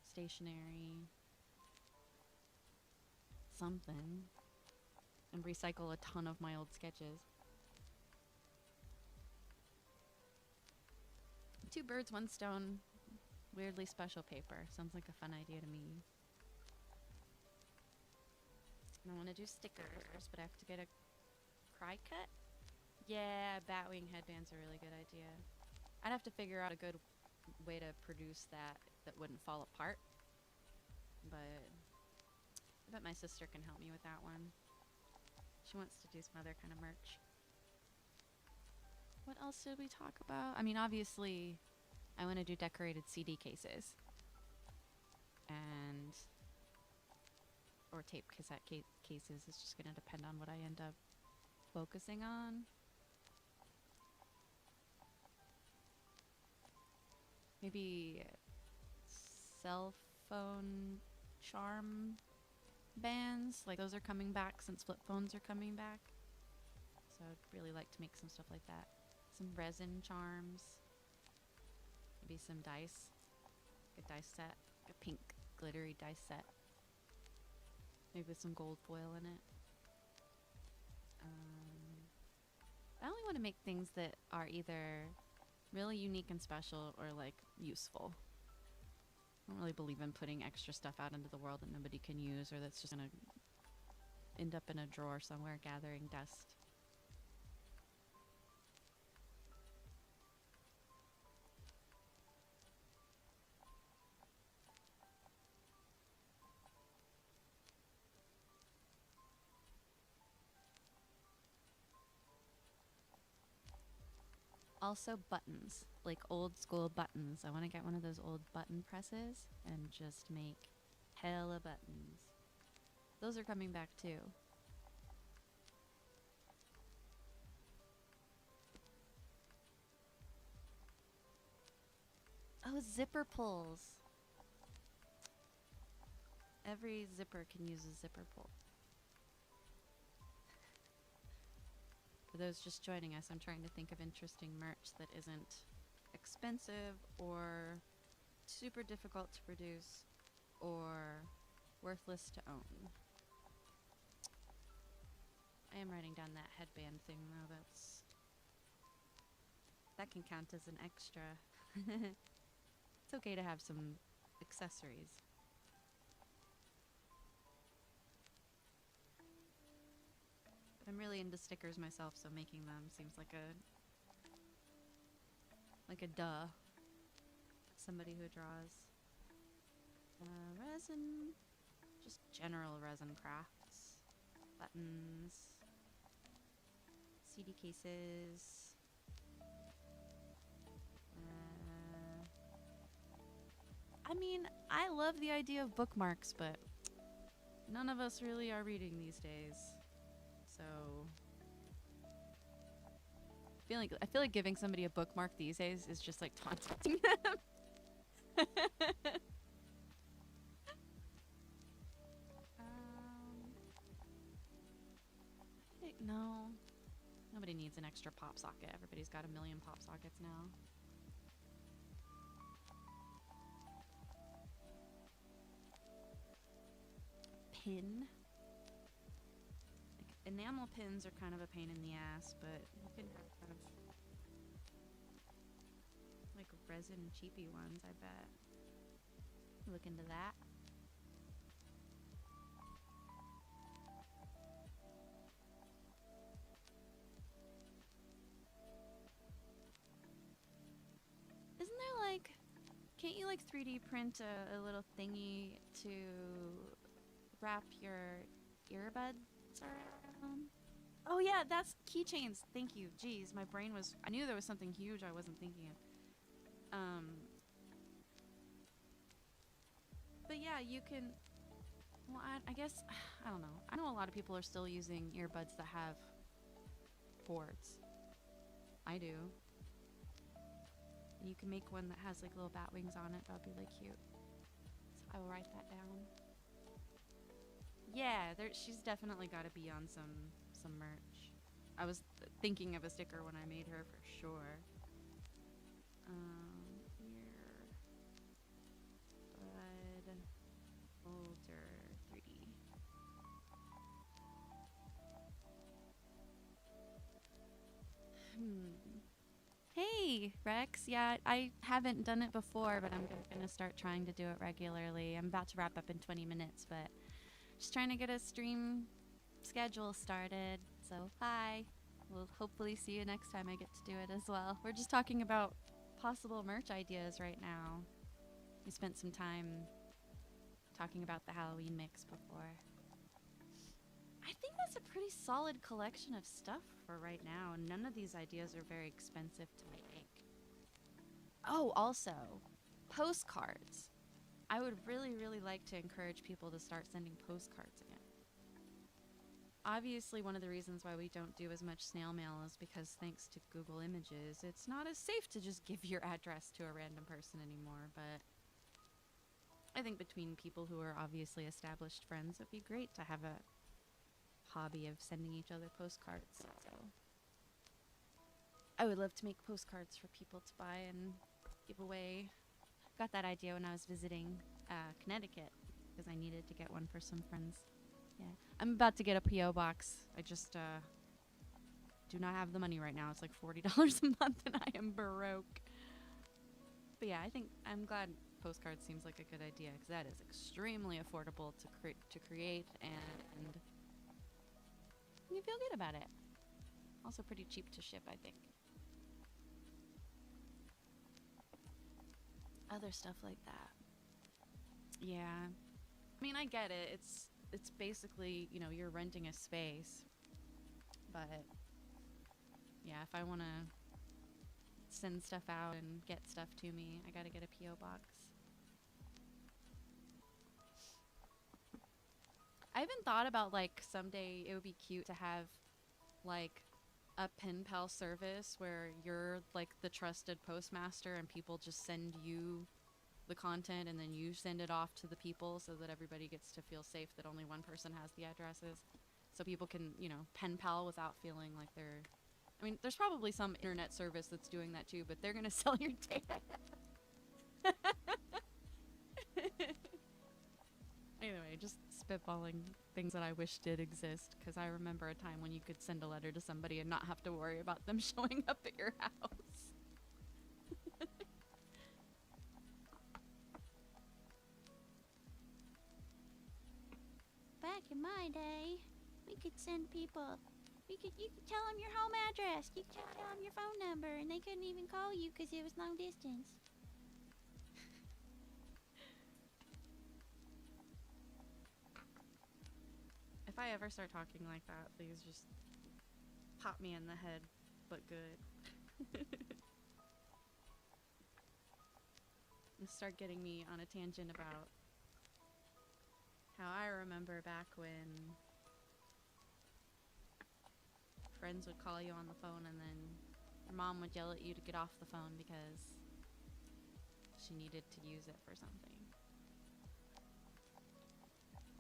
stationery. Something. And recycle a ton of my old sketches. Two birds, one stone. Weirdly special paper. Sounds like a fun idea to me. And I want to do stickers, but I have to get a cry cut. Yeah, batwing headband's a really good idea. I'd have to figure out a good way to produce that wouldn't fall apart. But I bet my sister can help me with that one. She wants to do some other kind of merch. What else did we talk about? I mean, obviously, I want to do decorated CD cases. And... or tape cassette cases. It's just going to depend on what I end up focusing on. Maybe cell phone charm bands. Like, those are coming back since flip phones are coming back. So I'd really like to make some stuff like that. Some resin charms. Maybe some dice. Like a dice set. Like a pink glittery dice set. Maybe with some gold foil in it. I only want to make things that are either really unique and special or like useful. I don't really believe in putting extra stuff out into the world that nobody can use or that's just gonna end up in a drawer somewhere gathering dust. Also buttons, like old school buttons. I want to get one of those old button presses and just make hella buttons. Those are coming back too. Oh, zipper pulls. Every zipper can use a zipper pull. For those just joining us, I'm trying to think of interesting merch that isn't expensive or super difficult to produce or worthless to own. I am writing down that headband thing though. That can count as an extra. It's okay to have some accessories. But I'm really into stickers myself, so making them seems like a duh. Somebody who draws resin, just general resin crafts, buttons, CD cases. I mean, I love the idea of bookmarks, but none of us really are reading these days. So I feel like giving somebody a bookmark these days is just like taunting them. No. Nobody needs an extra pop socket. Everybody's got a million pop sockets now. Pin. Like, enamel pins are kind of a pain in the ass, but you can have like resin cheapy ones, I bet. Look into that. Isn't there like, can't you like 3D print a little thingy to wrap your earbuds around? Oh yeah, that's keychains. Thank you. Jeez, my brain was, I knew there was something huge I wasn't thinking of. But yeah, you can, well, I guess, I don't know. I know a lot of people are still using earbuds that have cords. I do. And you can make one that has like little bat wings on it. That would be really cute. So I will write that down. Yeah, she's definitely got to be on some merch. I was thinking of a sticker when I made her for sure. Here, bud, folder 3D. Hey, Rex. Yeah, I haven't done it before, but I'm gonna start trying to do it regularly. I'm about to wrap up in 20 minutes, but just trying to get a stream schedule started. So, hi. We'll hopefully see you next time I get to do it as well. We're just talking about possible merch ideas right now. We spent some time talking about the Halloween mix before. I think that's a pretty solid collection of stuff for right now. None of these ideas are very expensive to make. Oh, also, postcards. I would really, really like to encourage people to start sending postcards again. Obviously, one of the reasons why we don't do as much snail mail is because thanks to Google Images, it's not as safe to just give your address to a random person anymore, but I think between people who are obviously established friends, it'd be great to have a hobby of sending each other postcards. So I would love to make postcards for people to buy and give away. Got that idea when I was visiting Connecticut because I needed to get one for some friends. Yeah, I'm about to get a P.O. box. I just do not have the money right now. It's like $40 a month and I am broke. But yeah, I think I'm glad postcards seems like a good idea because that is extremely affordable to create, and you feel good about it. Also pretty cheap to ship, I think. Other stuff like that. Yeah. I mean, I get it. It's basically, you know, you're renting a space. But yeah, if I want to send stuff out and get stuff to me, I got to get a PO box. I even thought about like someday it would be cute to have like a pen pal service where you're like the trusted postmaster and people just send you the content and then you send it off to the people so that everybody gets to feel safe that only one person has the addresses. So people can, you know, pen pal without feeling like they're... I mean, there's probably some internet service that's doing that too, but they're going to sell your data. Anyway, just spitballing things that I wish did exist, because I remember a time when you could send a letter to somebody and not have to worry about them showing up at your house. Back in my day, we could send people. You could tell them your home address. You could tell them your phone number, and they couldn't even call you because it was long distance. If I ever start talking like that, please just pop me in the head, but good. And start getting me on a tangent about how I remember back when friends would call you on the phone and then your mom would yell at you to get off the phone because she needed to use it for something.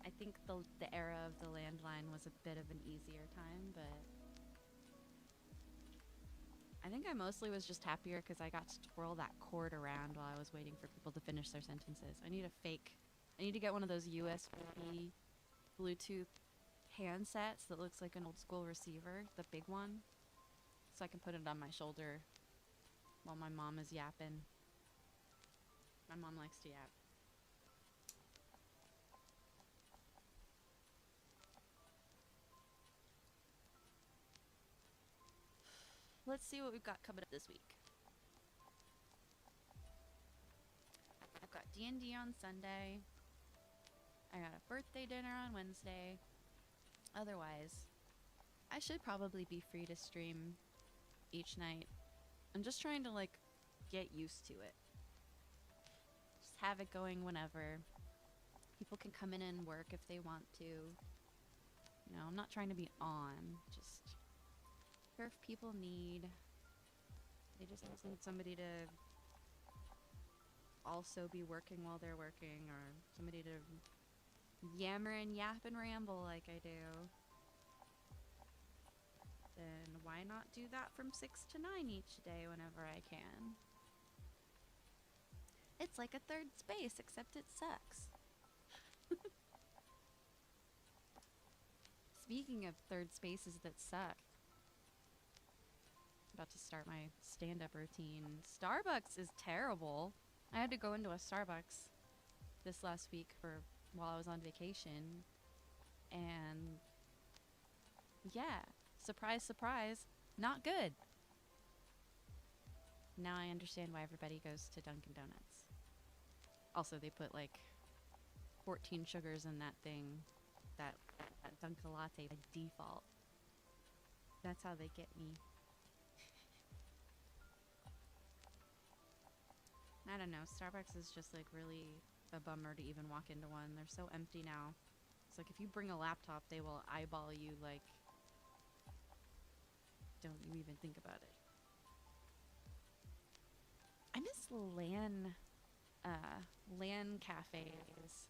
I think the era of the landline was a bit of an easier time, but I think I mostly was just happier because I got to twirl that cord around while I was waiting for people to finish their sentences. I need to get one of those USB Bluetooth handsets that looks like an old school receiver, the big one, so I can put it on my shoulder while my mom is yapping. My mom likes to yap. Let's see what we've got coming up this week. I've got D&D on Sunday. I got a birthday dinner on Wednesday. Otherwise, I should probably be free to stream each night. I'm just trying to, like, get used to it. Just have it going whenever. People can come in and work if they want to. You know, I'm not trying to be on. Just here if people need. They just need somebody to also be working while they're working, or somebody to yammer and yap and ramble like I do. Then why not do that from 6 to 9 each day whenever I can? It's like a third space, except it sucks. Speaking of third spaces that suck, I'm about to start my stand-up routine. Starbucks is terrible. I had to go into a Starbucks this last week while I was on vacation, and yeah, surprise, surprise, not good. Now I understand why everybody goes to Dunkin' Donuts. Also, they put like 14 sugars in that thing, that Dunkin' Latte by default. That's how they get me. I don't know, Starbucks is just like really a bummer to even walk into one. They're so empty now. It's like if you bring a laptop, they will eyeball you like, don't you even think about it. I miss LAN cafes.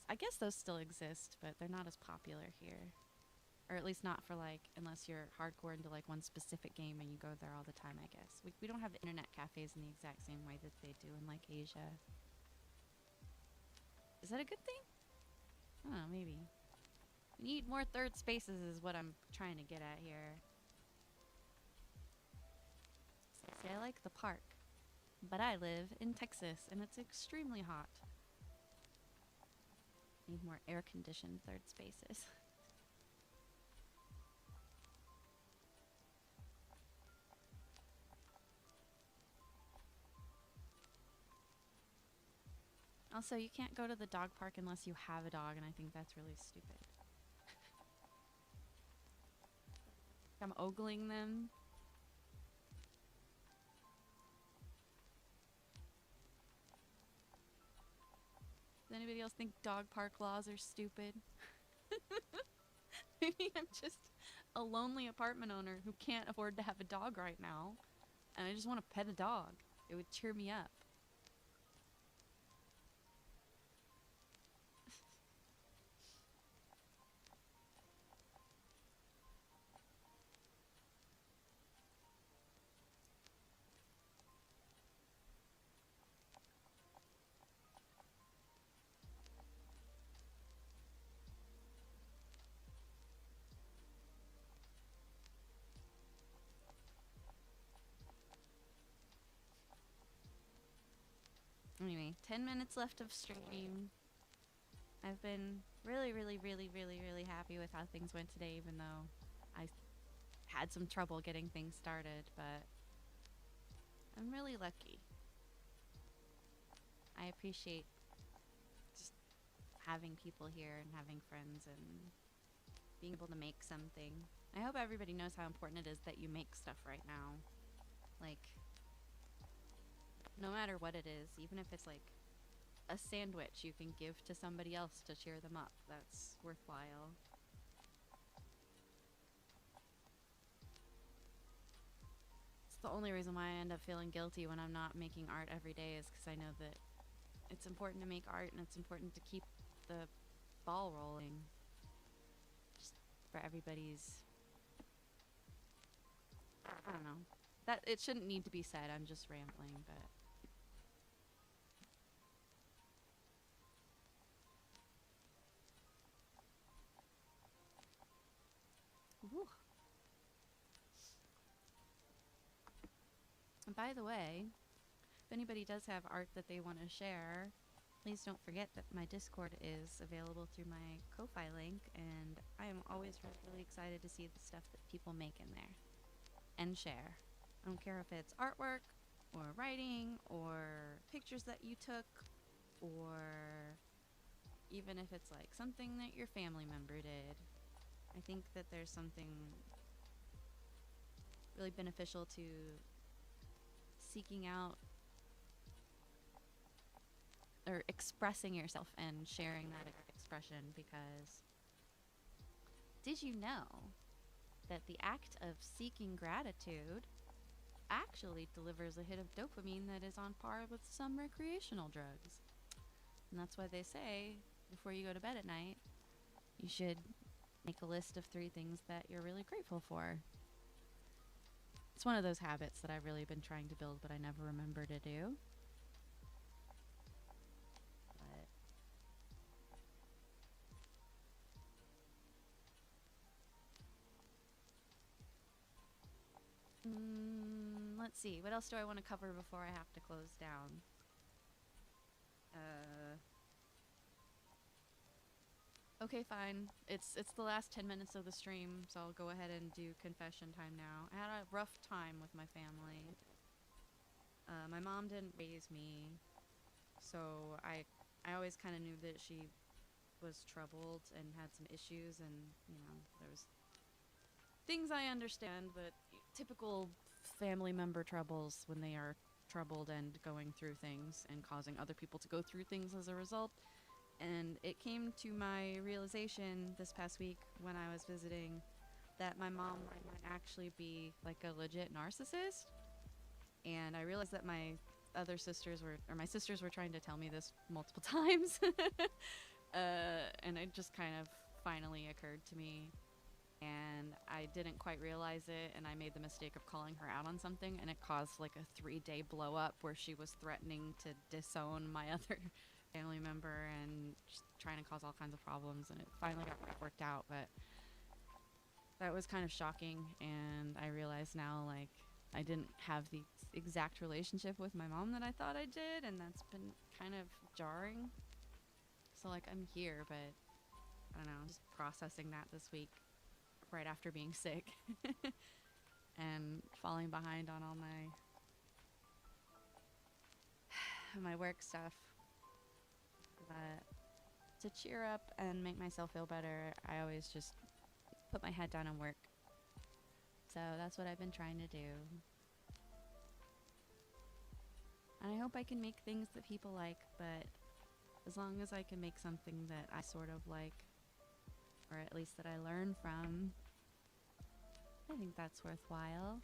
I guess those still exist, but they're not as popular here. Or at least not for like, unless you're hardcore into like one specific game and you go there all the time, I guess. We don't have internet cafes in the exact same way that they do in like Asia. Is that a good thing? I don't know, maybe. We need more third spaces is what I'm trying to get at here. Say I like the park, but I live in Texas and it's extremely hot. Need more air-conditioned third spaces. Also, you can't go to the dog park unless you have a dog, and I think that's really stupid. I'm ogling them. Does anybody else think dog park laws are stupid? Maybe I'm just a lonely apartment owner who can't afford to have a dog right now, and I just want to pet a dog. It would cheer me up. Anyway, 10 minutes left of stream. I've been really, really, really, really, really happy with how things went today, even though I had some trouble getting things started, but I'm really lucky. I appreciate just having people here and having friends and being able to make something. I hope everybody knows how important it is that you make stuff right now. Like, no matter what it is, even if it's like a sandwich you can give to somebody else to cheer them up, that's worthwhile. It's the only reason why I end up feeling guilty when I'm not making art every day, is because I know that it's important to make art and it's important to keep the ball rolling. Just for everybody's... I don't know. That it shouldn't need to be said, I'm just rambling, but... Ooh. And by the way, if anybody does have art that they want to share, please don't forget that my Discord is available through my Ko-Fi link, and I am always really excited to see the stuff that people make in there and share. I don't care if it's artwork or writing or pictures that you took, or even if it's like something that your family member did. I think that there's something really beneficial to seeking out or expressing yourself and sharing that expression, because did you know that the act of seeking gratitude actually delivers a hit of dopamine that is on par with some recreational drugs? And that's why they say before you go to bed at night, you should make a list of 3 things that you're really grateful for. It's one of those habits that I've really been trying to build, but I never remember to do. Let's see. What else do I want to cover before I have to close down? Okay, fine. It's the last 10 minutes of the stream, so I'll go ahead and do confession time now. I had a rough time with my family. My mom didn't raise me, so I always kind of knew that she was troubled and had some issues, and, you know, there was things I understand, but typical family member troubles when they are troubled and going through things and causing other people to go through things as a result. And it came to my realization this past week when I was visiting that my mom might actually be like a legit narcissist. And I realized that my sisters were trying to tell me this multiple times. And it just kind of finally occurred to me. And I didn't quite realize it, and I made the mistake of calling her out on something, and it caused like a 3-day blow up where she was threatening to disown my other family member and just trying to cause all kinds of problems, and it finally got worked out. But that was kind of shocking, and I realize now, like, I didn't have the exact relationship with my mom that I thought I did, and that's been kind of jarring. So like I'm here, but I don't know, just processing that this week right after being sick and falling behind on all my work stuff. But to cheer up and make myself feel better, I always just put my head down and work. So that's what I've been trying to do. And I hope I can make things that people like, but as long as I can make something that I sort of like, or at least that I learn from, I think that's worthwhile.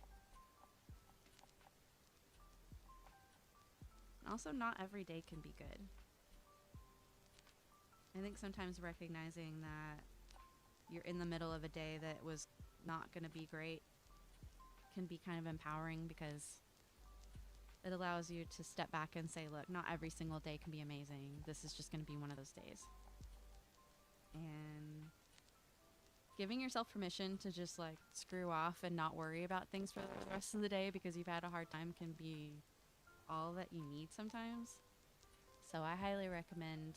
Also, not every day can be good. I think sometimes recognizing that you're in the middle of a day that was not going to be great can be kind of empowering, because it allows you to step back and say, look, not every single day can be amazing. This is just going to be one of those days. And giving yourself permission to just like screw off and not worry about things for the rest of the day because you've had a hard time can be all that you need sometimes. So I highly recommend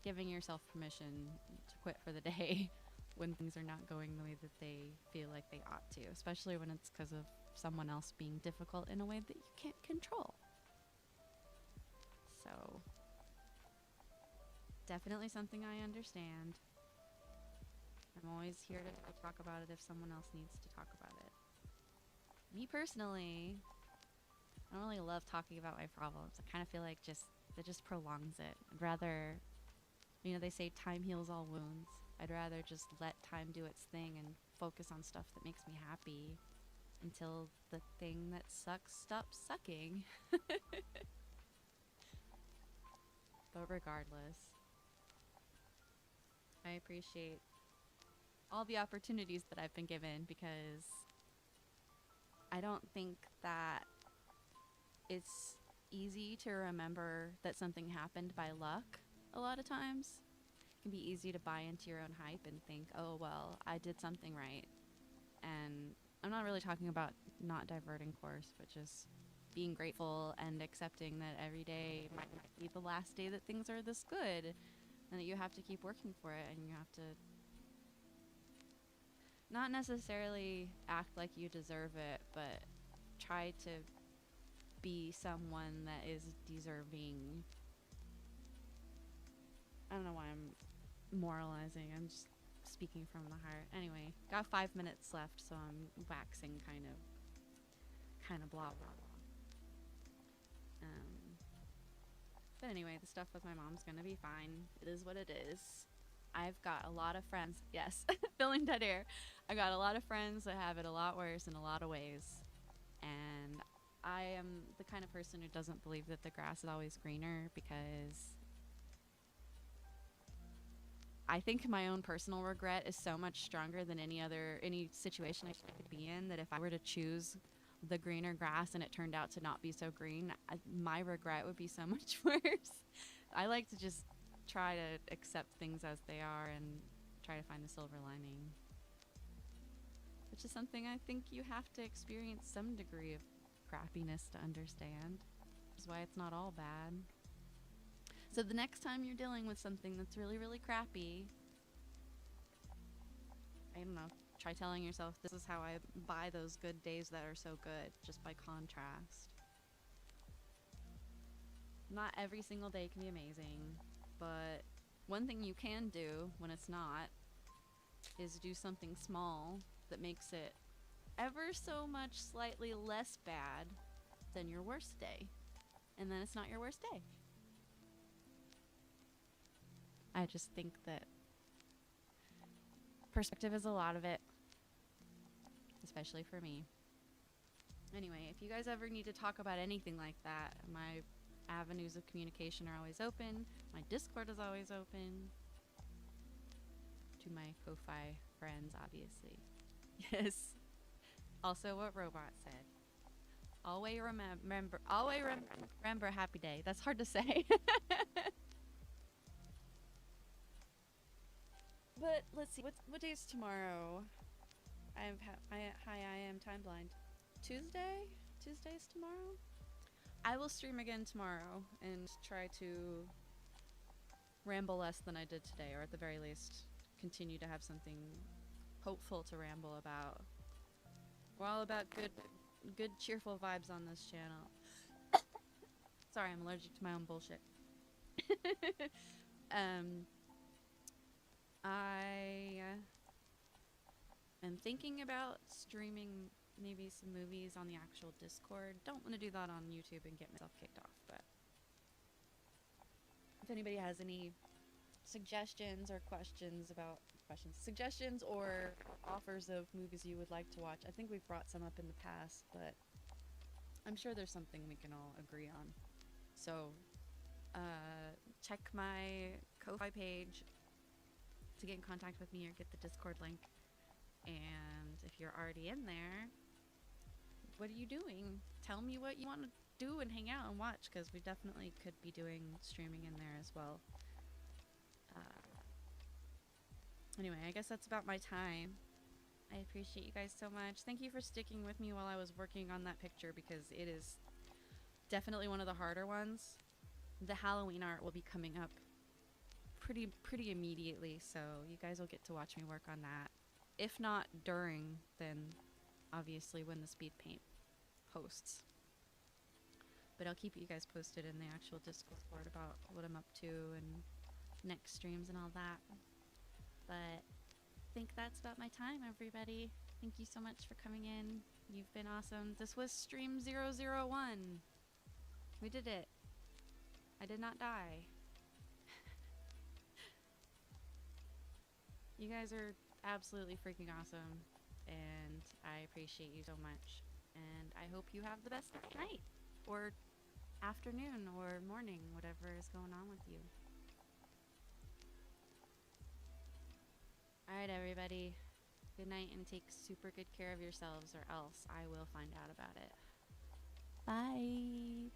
giving yourself permission to quit for the day when things are not going the way that they feel like they ought to, especially when it's because of someone else being difficult in a way that you can't control. So definitely something I understand. I'm always here to talk about it if someone else needs to talk about it. Me personally, I don't really love talking about my problems. I kind of feel like it just prolongs it. I'd rather, they say time heals all wounds. I'd rather just let time do its thing and focus on stuff that makes me happy until the thing that sucks stops sucking. But regardless, I appreciate all the opportunities that I've been given, because I don't think that it's easy to remember that something happened by luck a lot of times. It can be easy to buy into your own hype and think, oh, well, I did something right. And I'm not really talking about not diverting course, but just being grateful and accepting that every day might be the last day that things are this good, and that you have to keep working for it, and you have to not necessarily act like you deserve it, but try to be someone that is deserving. I don't know why I'm moralizing. I'm just speaking from the heart. Anyway, got 5 minutes left, so I'm waxing kind of blah blah blah. But anyway, the stuff with my mom's gonna be fine. It is what it is. I've got a lot of friends. Yes, filling dead air. I got a lot of friends that have it a lot worse in a lot of ways. And I am the kind of person who doesn't believe that the grass is always greener, because I think my own personal regret is so much stronger than any situation I could be in, that if I were to choose the greener grass and it turned out to not be so green, my regret would be so much worse. I like to just try to accept things as they are and try to find the silver lining, which is something I think you have to experience some degree of crappiness to understand, which is why it's not all bad. So the next time you're dealing with something that's really, really crappy, I don't know, try telling yourself, this is how I buy those good days that are so good, just by contrast. Not every single day can be amazing, but one thing you can do when it's not is do something small that makes it ever so much slightly less bad than your worst day. And then it's not your worst day. I just think that perspective is a lot of it, especially for me. Anyway, if you guys ever need to talk about anything like that, my avenues of communication are always open. My Discord is always open. To my Ko-Fi friends, obviously. Yes. Also what Robot said. Always remember happy day. That's hard to say. But let's see. What day is tomorrow? I am time blind. Tuesday? Tuesday's tomorrow? I will stream again tomorrow and try to ramble less than I did today, or at the very least, continue to have something hopeful to ramble about. We're all about good cheerful vibes on this channel. Sorry, I'm allergic to my own bullshit. I am thinking about streaming maybe some movies on the actual Discord. Don't want to do that on YouTube and get myself kicked off, but if anybody has any suggestions or suggestions or offers of movies you would like to watch, I think we've brought some up in the past, but I'm sure there's something we can all agree on. So, check my Ko-Fi page to get in contact with me or get the Discord link. And if you're already in there, what are you doing? Tell me what you want to do and hang out and watch, because we definitely could be doing streaming in there as well. Anyway, I guess that's about my time. I appreciate you guys so much. Thank you for sticking with me while I was working on that picture, because it is definitely one of the harder ones. The Halloween art will be coming up pretty immediately, so you guys will get to watch me work on that. If not during, then obviously when the speed paint posts. But I'll keep you guys posted in the actual Discord about what I'm up to and next streams and all that. But I think that's about my time, everybody. Thank you so much for coming in. You've been awesome. This was stream 001. We did it. I did not die. You guys are absolutely freaking awesome, and I appreciate you so much. And I hope you have the best night, or afternoon, or morning, whatever is going on with you. Alright, everybody. Good night, and take super good care of yourselves, or else I will find out about it. Bye!